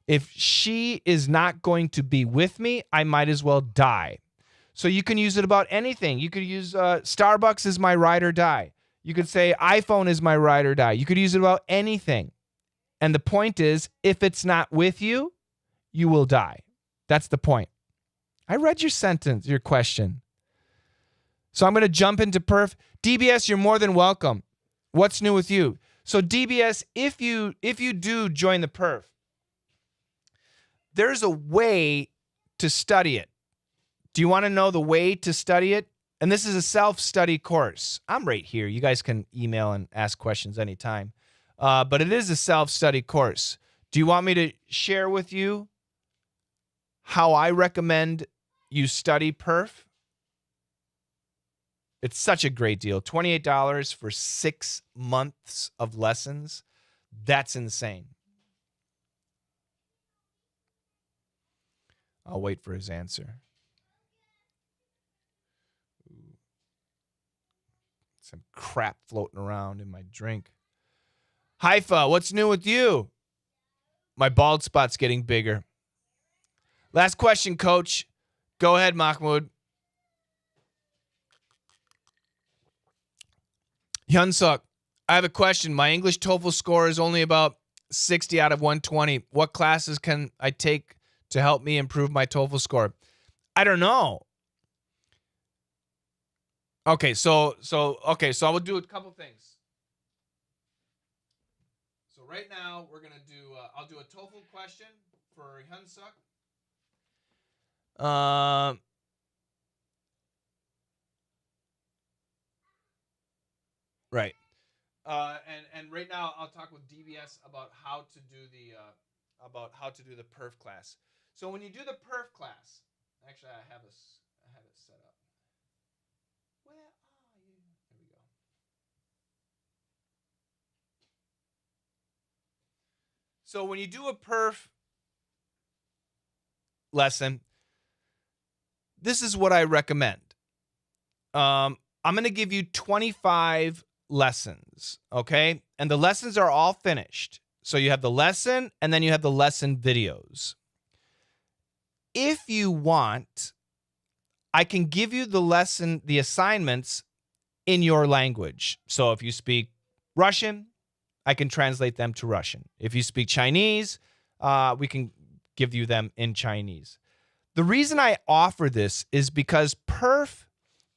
If she is not going to be with me, I might as well die. So you can use it about anything. You could use Starbucks is my ride or die. You could say iPhone is my ride or die. You could use it about anything. And the point is, if it's not with you, you will die. That's the point. I read your sentence, your question. So I'm going to jump into perf. DBS, you're more than welcome. What's new with you? So DBS, if you do join the perf, there's a way to study it. Do you want to know the way to study it? And this is a self-study course. I'm right here. You guys can email and ask questions anytime. But it is a self-study course. Do you want me to share with you how I recommend you study perf? It's such a great deal. $28 for 6 months of lessons. That's insane. I'll wait for his answer. Some crap floating around in my drink. Haifa, what's new with you? My bald spot's getting bigger. Last question, Coach. Go ahead, Mahmoud. Hyunsuk, I have a question. My English TOEFL score is only about 60 out of 120. What classes can I take to help me improve my TOEFL score? I don't know. Okay, so I will do a couple things. So right now we're gonna do. I'll do a TOEFL question for Hyunsuk. Right. And right now I'll talk with DBS about how to do the perf class. So when you do the perf class, actually I have it set up. Where are you? There we go. So when you do a perf lesson, this is what I recommend. I'm going to give you 25 lessons, okay? And the lessons are all finished. So you have the lesson and then you have the lesson videos. If you want, I can give you the assignments in your language. So if you speak Russian, I can translate them to Russian. If you speak Chinese, we can give you them in Chinese. The reason I offer this is because perf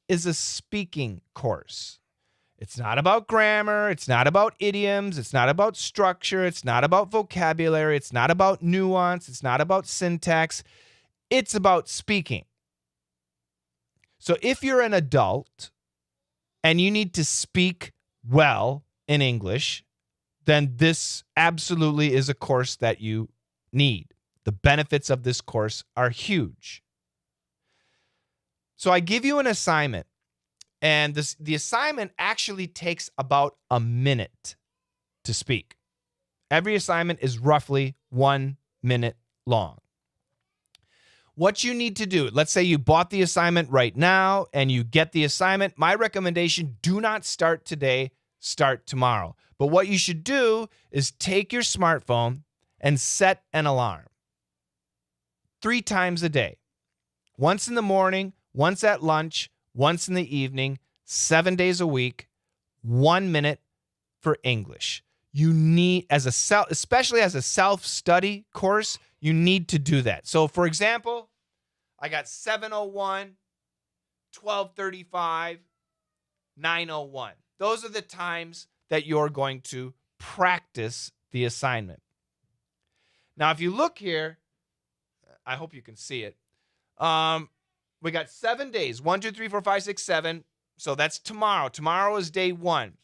is a speaking course. It's not about grammar. It's not about idioms. It's not about structure. It's not about vocabulary. It's not about nuance. It's not about syntax. It's about speaking. So if you're an adult and you need to speak well in English, then this absolutely is a course that you need. The benefits of this course are huge. So I give you an assignment, and the assignment actually takes about a minute to speak. Every assignment is roughly 1 minute long. What you need to do, let's say you bought the assignment right now and you get the assignment. My recommendation, do not start today, start tomorrow. But what you should do is take your smartphone and set an alarm 3 times a day. Once in the morning, once at lunch, once in the evening, 7 days a week, 1 minute for English. You need, especially as a self-study course, you need to do that. So for example, I got 7:01, 12:35, 9:01. Those are the times that you're going to practice the assignment. Now, if you look here, I hope you can see it. We got 7 days, 1, 2, 3, 4, 5, 6, 7. So that's tomorrow. Tomorrow is day 1.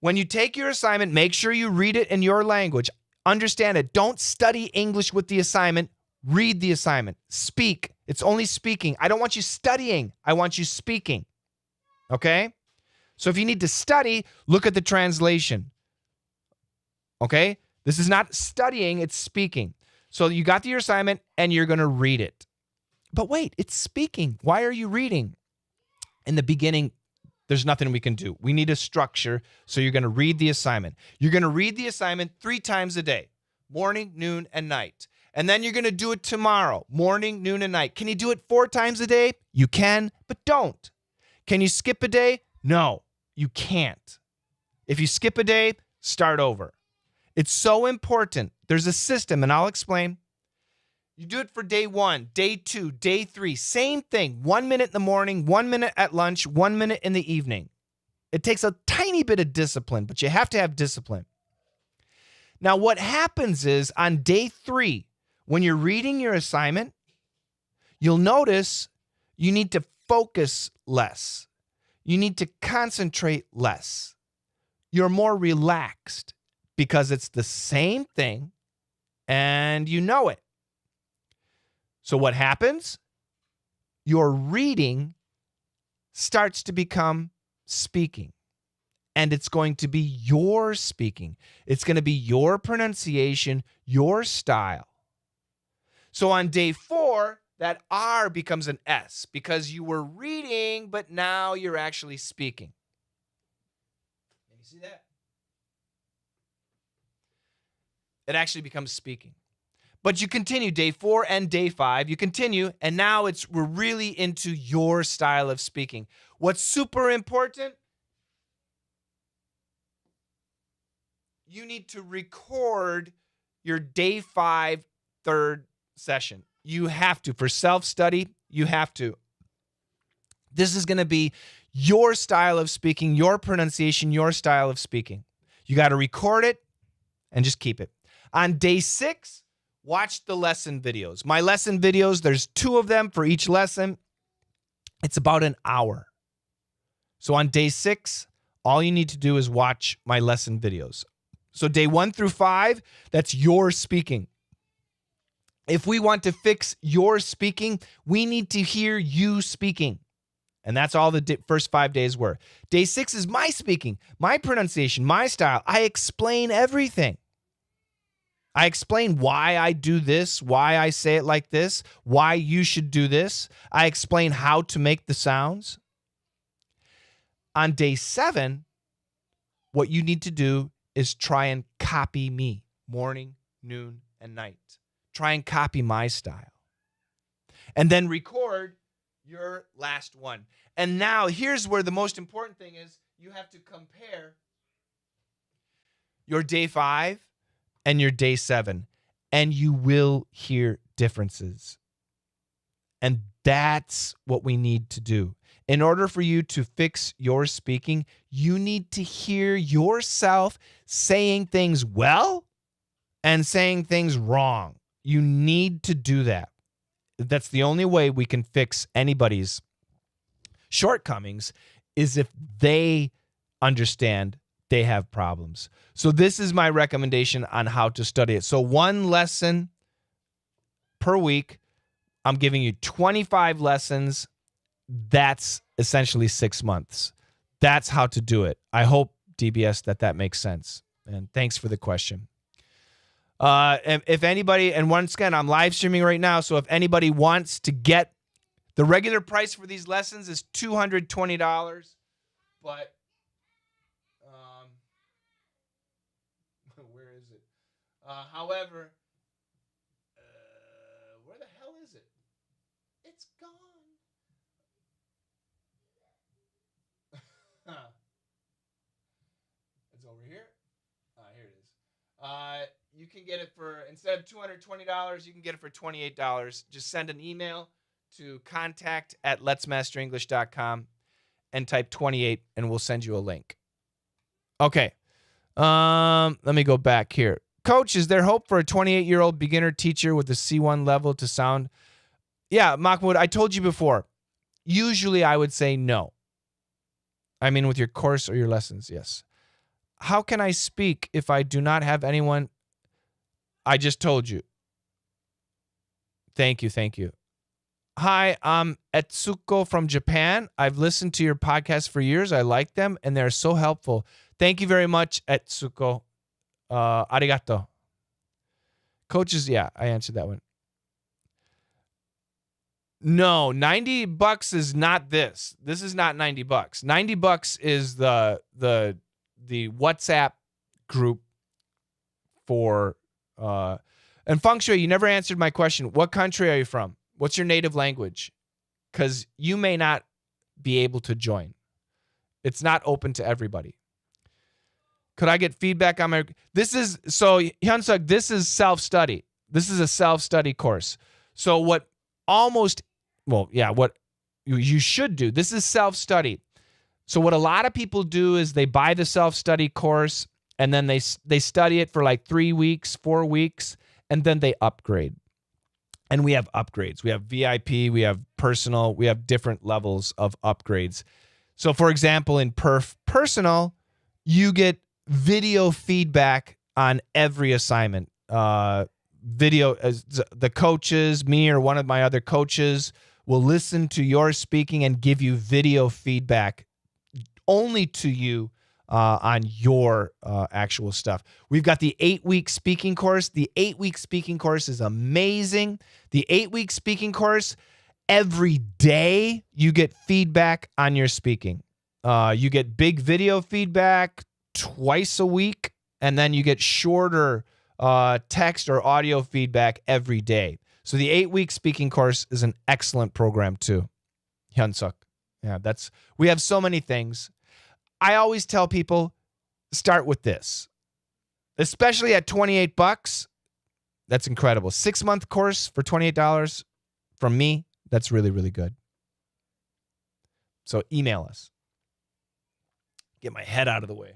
When you take your assignment, make sure you read it in your language. Understand it. Don't study English with the assignment. Read the assignment. Speak. It's only speaking. I don't want you studying. I want you speaking. Okay? So if you need to study, look at the translation. Okay? This is not studying, it's speaking. So you got your assignment and you're going to read it. But wait, it's speaking. Why are you reading? In the beginning, there's nothing we can do. We need a structure, so you're going to read the assignment. You're going to read the assignment 3 times a day, morning, noon, and night. And then you're going to do it tomorrow, morning, noon, and night. Can you do it 4 times a day? You can, but don't. Can you skip a day? No, you can't. If you skip a day, start over. It's so important. There's a system, and I'll explain. You do it for day 1, day 2, day 3. Same thing. 1 minute in the morning, 1 minute at lunch, 1 minute in the evening. It takes a tiny bit of discipline, but you have to have discipline. Now, what happens is on day 3, when you're reading your assignment, you'll notice you need to focus less. You need to concentrate less. You're more relaxed because it's the same thing and you know it. So what happens? Your reading starts to become speaking. And it's going to be your speaking. It's going to be your pronunciation, your style. So on day 4, that R becomes an S because you were reading, but now you're actually speaking. Can you see that? It actually becomes speaking. But you continue day 4 and day 5. You continue, and now we're really into your style of speaking. What's super important? you need to record your day 5 third session. You have to. For self-study, you have to. This is going to be your style of speaking, your pronunciation, your style of speaking. You got to record it and just keep it. On day 6, watch the lesson videos. My lesson videos, there's 2 of them for each lesson. It's about an hour. So on day 6, all you need to do is watch my lesson videos. So day 1 through 5, that's your speaking. If we want to fix your speaking, we need to hear you speaking. And that's all the first 5 days were. Day 6 is my speaking, my pronunciation, my style. I explain everything. I explain why I do this, why I say it like this, why you should do this. I explain how to make the sounds. On day 7, what you need to do is try and copy me morning, noon, and night. Try and copy my style. And then record your last one. And now here's where the most important thing is. You have to compare your day 5 and your day 7, and you will hear differences. And that's what we need to do. In order for you to fix your speaking, you need to hear yourself saying things well and saying things wrong. You need to do that. That's the only way we can fix anybody's shortcomings, is if they understand they have problems. So this is my recommendation on how to study it. So 1 lesson per week. I'm giving you 25 lessons. That's essentially 6 months. That's how to do it. I hope, DBS, that makes sense. And thanks for the question. And if anybody, and once again, I'm live streaming right now, so if anybody wants to get, the regular price for these lessons is $220, but where is it? However, where the hell is it? It's gone. It's over here. Here it is. You can get it for, instead of $220, you can get it for $28. Just send an email to contact@letsmasterenglish.com and type 28, and we'll send you a link. Okay. Let me go back here. Coach, is there hope for a 28-year-old beginner teacher with a C1 level to sound? Yeah, Mahmoud, I told you before. Usually I would say no. I mean, with your course or your lessons, yes. How can I speak if I do not have anyone? I just told you. Thank you. Hi, I'm Etsuko from Japan. I've listened to your podcast for years. I like them, and they're so helpful. Thank you very much, Etsuko. Arigato. Coaches, yeah, I answered that one. No, $90 is not this. This is not $90. $90 is the WhatsApp group for and Feng Shui, you never answered my question. What country are you from? What's your native language? Because you may not be able to join. It's not open to everybody. Could I get feedback on my... Hyunsuk, this is self-study. This is a self-study course. So what you should do, this is self-study. So what a lot of people do is they buy the self-study course and then they study it for like 3 weeks, 4 weeks, and then they upgrade. And we have upgrades. We have VIP, we have personal, we have different levels of upgrades. So for example, in personal, you get video feedback on every assignment. Video, the coaches, me or one of my other coaches will listen to your speaking and give you video feedback only to you on your actual stuff. We've got the 8-week speaking course. The 8-week speaking course is amazing. The 8-week speaking course, every day you get feedback on your speaking. You get big video feedback twice a week, and then you get shorter text or audio feedback every day. So the 8-week speaking course is an excellent program too. Hyunsuk. Yeah, we have so many things. I always tell people, start with this. especially at $28. That's incredible. 6-month course for $28 from me. That's really, really good. So email us. Get my head out of the way.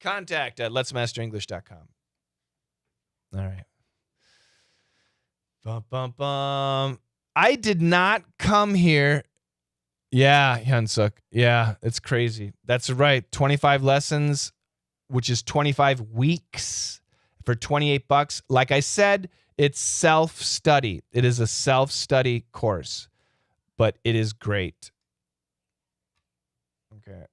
Contact at letsmasterenglish.com. All right. Bum, bum, bum. I did not come here. Yeah, Hyunsuk. Yeah, it's crazy. That's right. 25 lessons, which is 25 weeks for $28. Like I said, it's self-study. It is a self-study course, but it is great. Okay.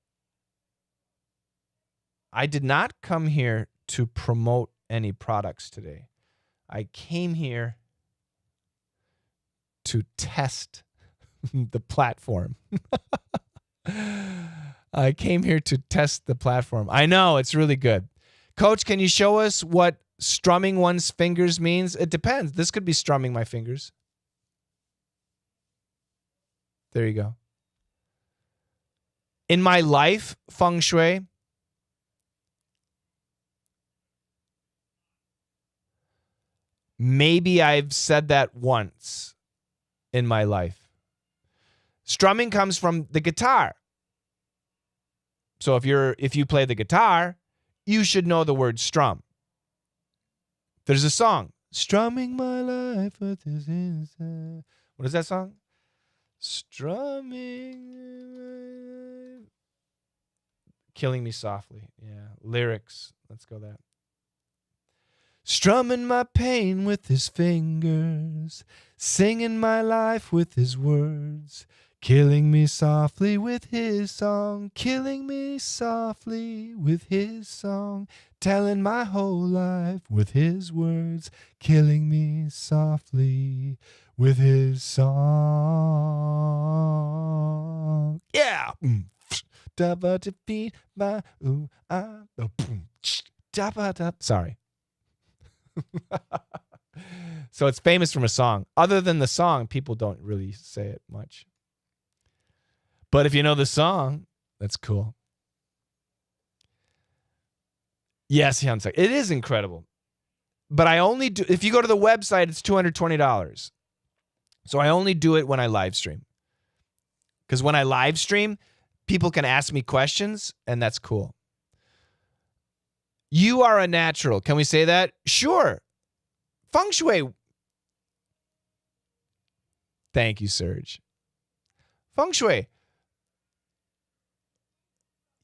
I did not come here to promote any products today. I came here to test the platform. I came here to test the platform. I know, it's really good. Coach, can you show us what strumming one's fingers means? It depends. This could be strumming my fingers. There you go. In my life, feng shui, maybe I've said that once in my life. Strumming comes from the guitar. So if you play the guitar, you should know the word strum. There's a song, strumming my life with his inside. What is that song? Strumming, killing me softly. Yeah, lyrics. Let's go that. Strumming my pain with his fingers, singing my life with his words, killing me softly with his song, killing me softly with his song, telling my whole life with his words, killing me softly with his song. Yeah. Sorry. So it's famous from a song. Other than the song, people don't really say it much. But if you know the song, that's cool. Yes, Hyunsuk. It is incredible. But I only do, if you go to the website, it's $220. So I only do it when I live stream. Because when I live stream, people can ask me questions, and that's cool. You are a natural. Can we say that? Sure. Feng Shui. Thank you, Serge. Feng Shui.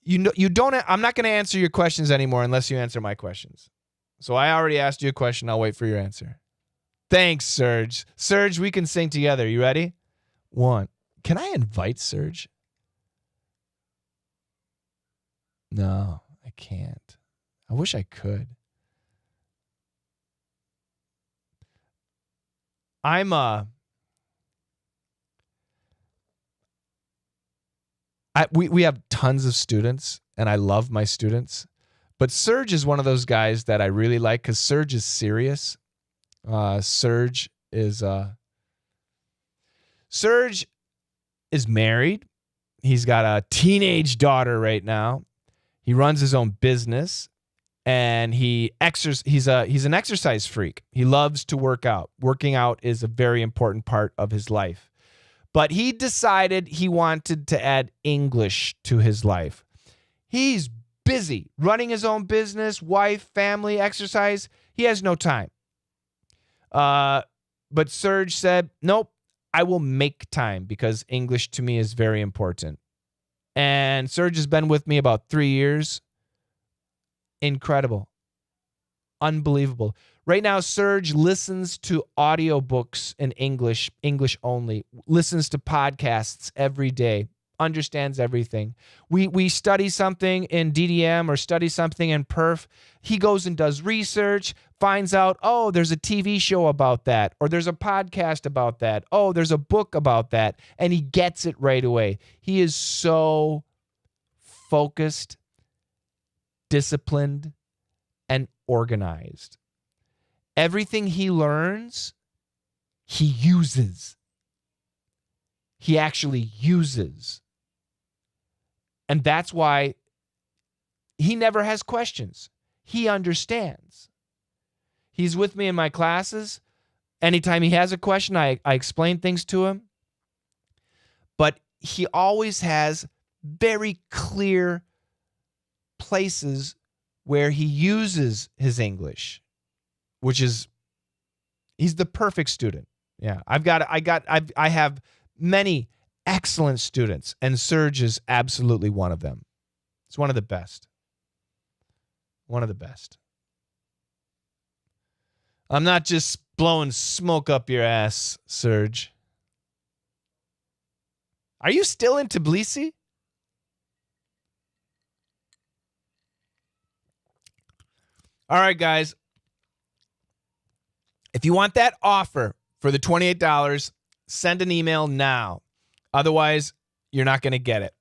You don't. I'm not going to answer your questions anymore unless you answer my questions. So I already asked you a question. I'll wait for your answer. Thanks, Serge. Serge, we can sing together. You ready? 1. Can I invite Serge? No, I can't. I wish I could. We have tons of students, and I love my students. But Serge is one of those guys that I really like because Serge is serious. Serge is married. He's got a teenage daughter right now. He runs his own business, and he's an exercise freak. He loves to work out. Working out is a very important part of his life. But he decided he wanted to add English to his life. He's busy running his own business, wife, family, exercise. He has no time. But Serge said, nope, I will make time because English to me is very important. And Serge has been with me about 3 years. Incredible. Unbelievable. Right now, Serge listens to audiobooks in English only, listens to podcasts every day, understands everything. We study something in DDM or study something in Perf. He goes and does research, finds out, oh, there's a TV show about that, or there's a podcast about that. Oh, there's a book about that, and he gets it right away. He is so focused, disciplined, and organized. Everything he learns, he uses. He actually uses. And that's why he never has questions. he understands. He's with me in my classes. Anytime he has a question, I explain things to him. But he always has very clear places where he uses his English, which is, he's the perfect student. Yeah, I have many excellent students, and Serge is absolutely one of them. It's one of the best. One of the best. I'm not just blowing smoke up your ass, Serge. Are you still in Tbilisi? All right, guys. If you want that offer for the $28, send an email now. Otherwise, you're not going to get it.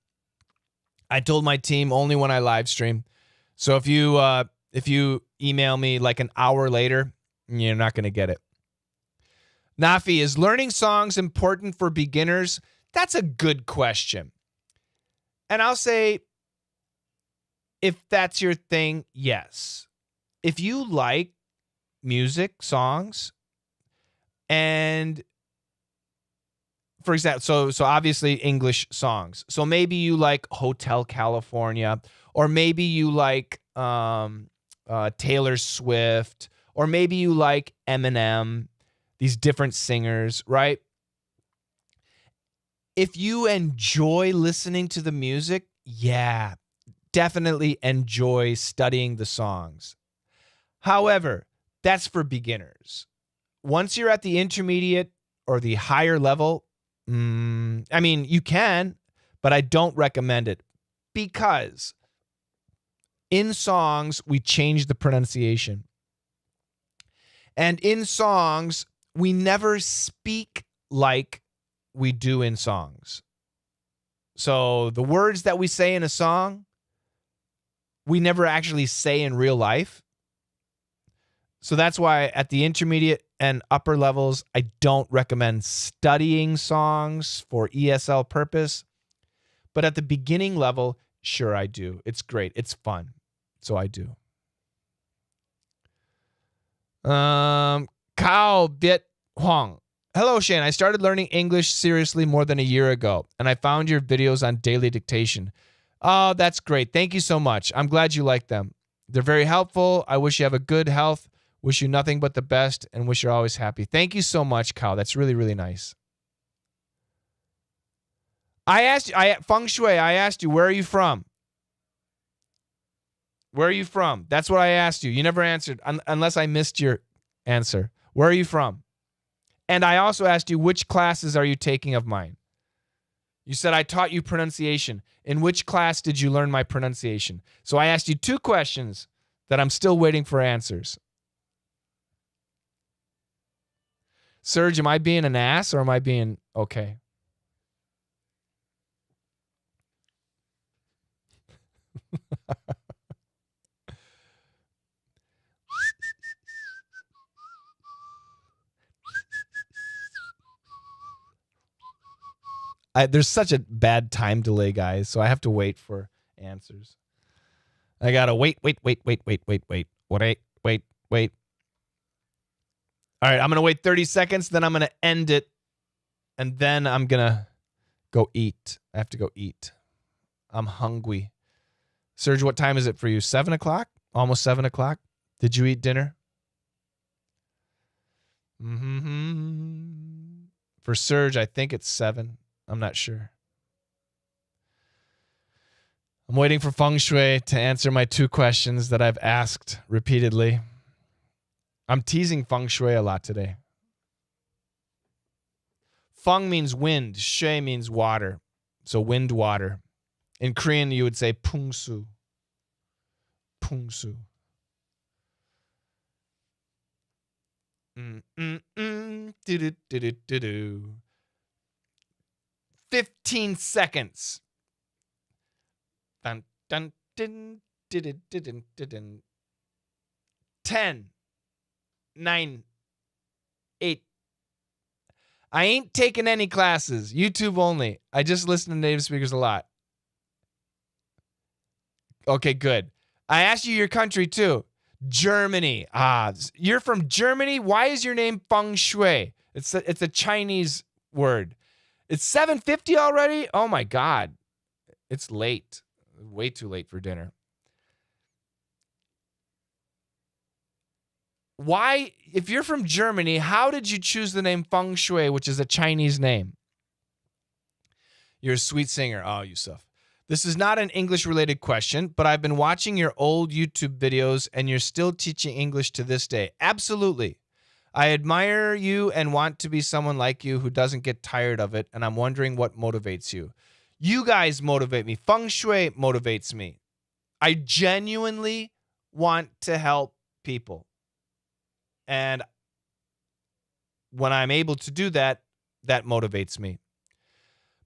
I told my team only when I live stream. So if you email me like an hour later, you're not going to get it. Nafi, is learning songs important for beginners? That's a good question. And I'll say, if that's your thing, yes. If you like music, songs, and for example, so obviously English songs. So maybe you like Hotel California, or maybe you like Taylor Swift, or maybe you like Eminem, these different singers, right? If you enjoy listening to the music, yeah, definitely enjoy studying the songs. However, that's for beginners. Once you're at the intermediate or the higher level, I mean, you can, but I don't recommend it, because in songs, we change the pronunciation. And in songs, we never speak like we do in songs. So the words that we say in a song, we never actually say in real life. So that's why at the intermediate and upper levels, I don't recommend studying songs for ESL purpose. But at the beginning level, sure I do. It's great. It's fun. So I do. Kao Viet Huang. Hello, Shane. I started learning English seriously more than a year ago, and I found your videos on daily dictation. Oh, that's great. Thank you so much. I'm glad you like them. They're very helpful. I wish you have a good health. Wish you nothing but the best, and wish you're always happy. Thank you so much, Kao. That's really, really nice. Feng Shui, I asked you, where are you from? Where are you from? That's what I asked you. You never answered, unless I missed your answer. Where are you from? And I also asked you, which classes are you taking of mine? You said I taught you pronunciation. In which class did you learn my pronunciation? So I asked you 2 questions that I'm still waiting for answers. Serge, am I being an ass or am I being okay? There's such a bad time delay, guys, so I have to wait for answers. I gotta wait. Wait. All right, I'm gonna wait 30 seconds, then I'm gonna end it, and then I'm gonna go eat. I have to go eat. I'm hungry. Serge, what time is it for you? 7 o'clock? Almost 7 o'clock? Did you eat dinner? For Serge, I think it's 7. I'm not sure. I'm waiting for Feng Shui to answer my 2 questions that I've asked repeatedly. I'm teasing Feng Shui a lot today. Feng means wind. Shui means water. So wind, water. In Korean, you would say pungsu. Pungsu. 15 seconds. Dun, dun, dun, dun, dun, dun, dun. 10, 9, 8. I ain't taking any classes. YouTube only. I just listen to native speakers a lot. Okay, good. I asked you your country too. Germany. You're from Germany? Why is your name Feng Shui? It's a Chinese word. It's 7:50 already? Oh my God. It's late. Way too late for dinner. Why, if you're from Germany, how did you choose the name Feng Shui, which is a Chinese name? You're a sweet singer. Oh, Yusuf. This is not an English-related question, but I've been watching your old YouTube videos, and you're still teaching English to this day. Absolutely. I admire you and want to be someone like you who doesn't get tired of it, and I'm wondering what motivates you. You guys motivate me. Feng Shui motivates me. I genuinely want to help people. And when I'm able to do that, that motivates me.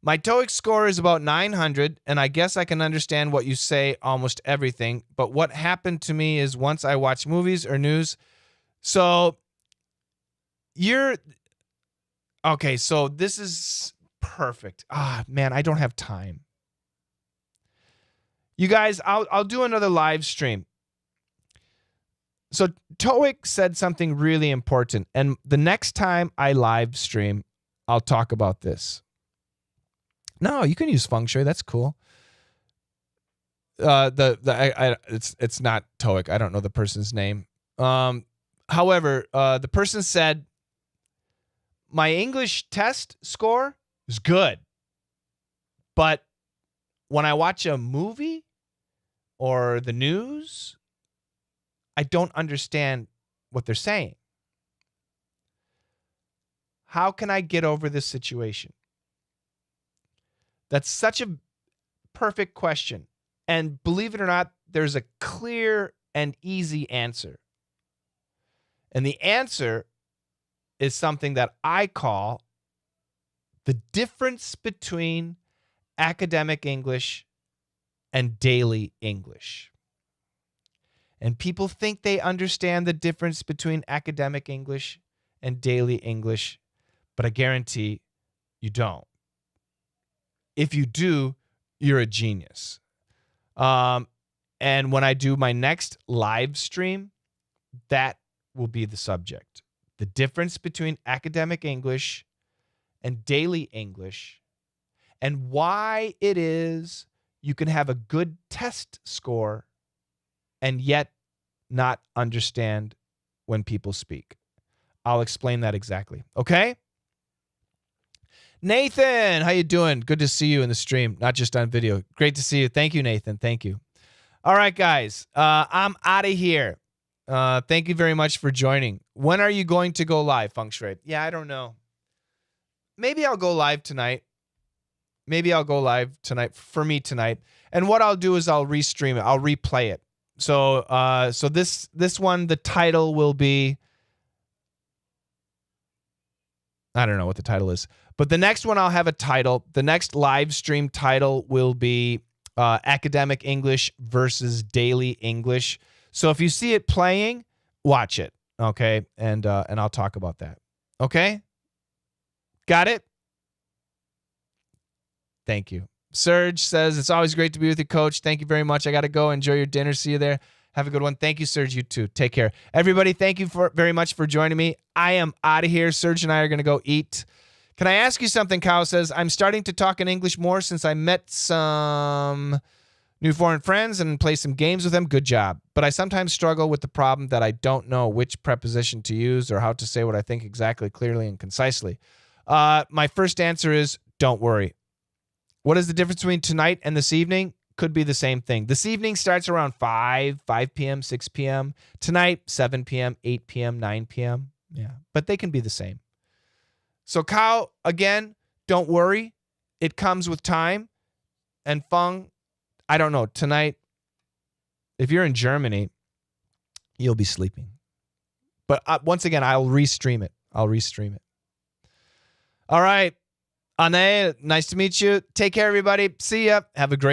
My TOEIC score is about 900, and I guess I can understand what you say, almost everything. But what happened to me is once I watch movies or news. So okay, so this is perfect. Man, I don't have time. You guys, I'll do another live stream. So TOEIC said something really important, and the next time I live stream, I'll talk about this. No, you can use Feng Shui. That's cool. It's not TOEIC. I don't know the person's name. However, the person said my English test score is good, but when I watch a movie or the news, I don't understand what they're saying. How can I get over this situation? That's such a perfect question. And believe it or not, there's a clear and easy answer. And the answer is something that I call the difference between academic English and daily English. And people think they understand the difference between academic English and daily English, but I guarantee you don't. If you do, you're a genius. And when I do my next live stream, that will be the subject. The difference between academic English and daily English, and why it is you can have a good test score and yet not understand when people speak. I'll explain that exactly. Okay? Nathan, how you doing? Good to see you in the stream, not just on video. Great to see you. Thank you, Nathan. Thank you. All right, guys. I'm out of here. Thank you very much for joining. When are you going to go live, Feng Shui? Yeah, I don't know. Maybe I'll go live tonight. For me tonight. And what I'll do is I'll restream it. I'll replay it. So this one, the title will be, I don't know what the title is, but the next one I'll have a title. The next live stream title will be Academic English versus Daily English. So if you see it playing, watch it, okay? And I'll talk about that. Okay? Got it? Thank you. Serge says, it's always great to be with you, Coach. Thank you very much. I got to go. Enjoy your dinner. See you there. Have a good one. Thank you, Serge. You too. Take care. Everybody, thank you very much for joining me. I am out of here. Serge and I are going to go eat. Can I ask you something? Kyle says, I'm starting to talk in English more since I met some new foreign friends and play some games with them. Good job. But I sometimes struggle with the problem that I don't know which preposition to use or how to say what I think exactly, clearly, and concisely. My first answer is, don't worry. What is the difference between tonight and this evening? Could be the same thing. This evening starts around 5 p.m., 6 p.m. Tonight, 7 p.m., 8 p.m., 9 p.m. Yeah, but they can be the same. So Kyle, again, don't worry. It comes with time. And Feng, I don't know, tonight, if you're in Germany, you'll be sleeping. But once again, I'll restream it. All right. Anne, nice to meet you. Take care, everybody. See ya. Have a great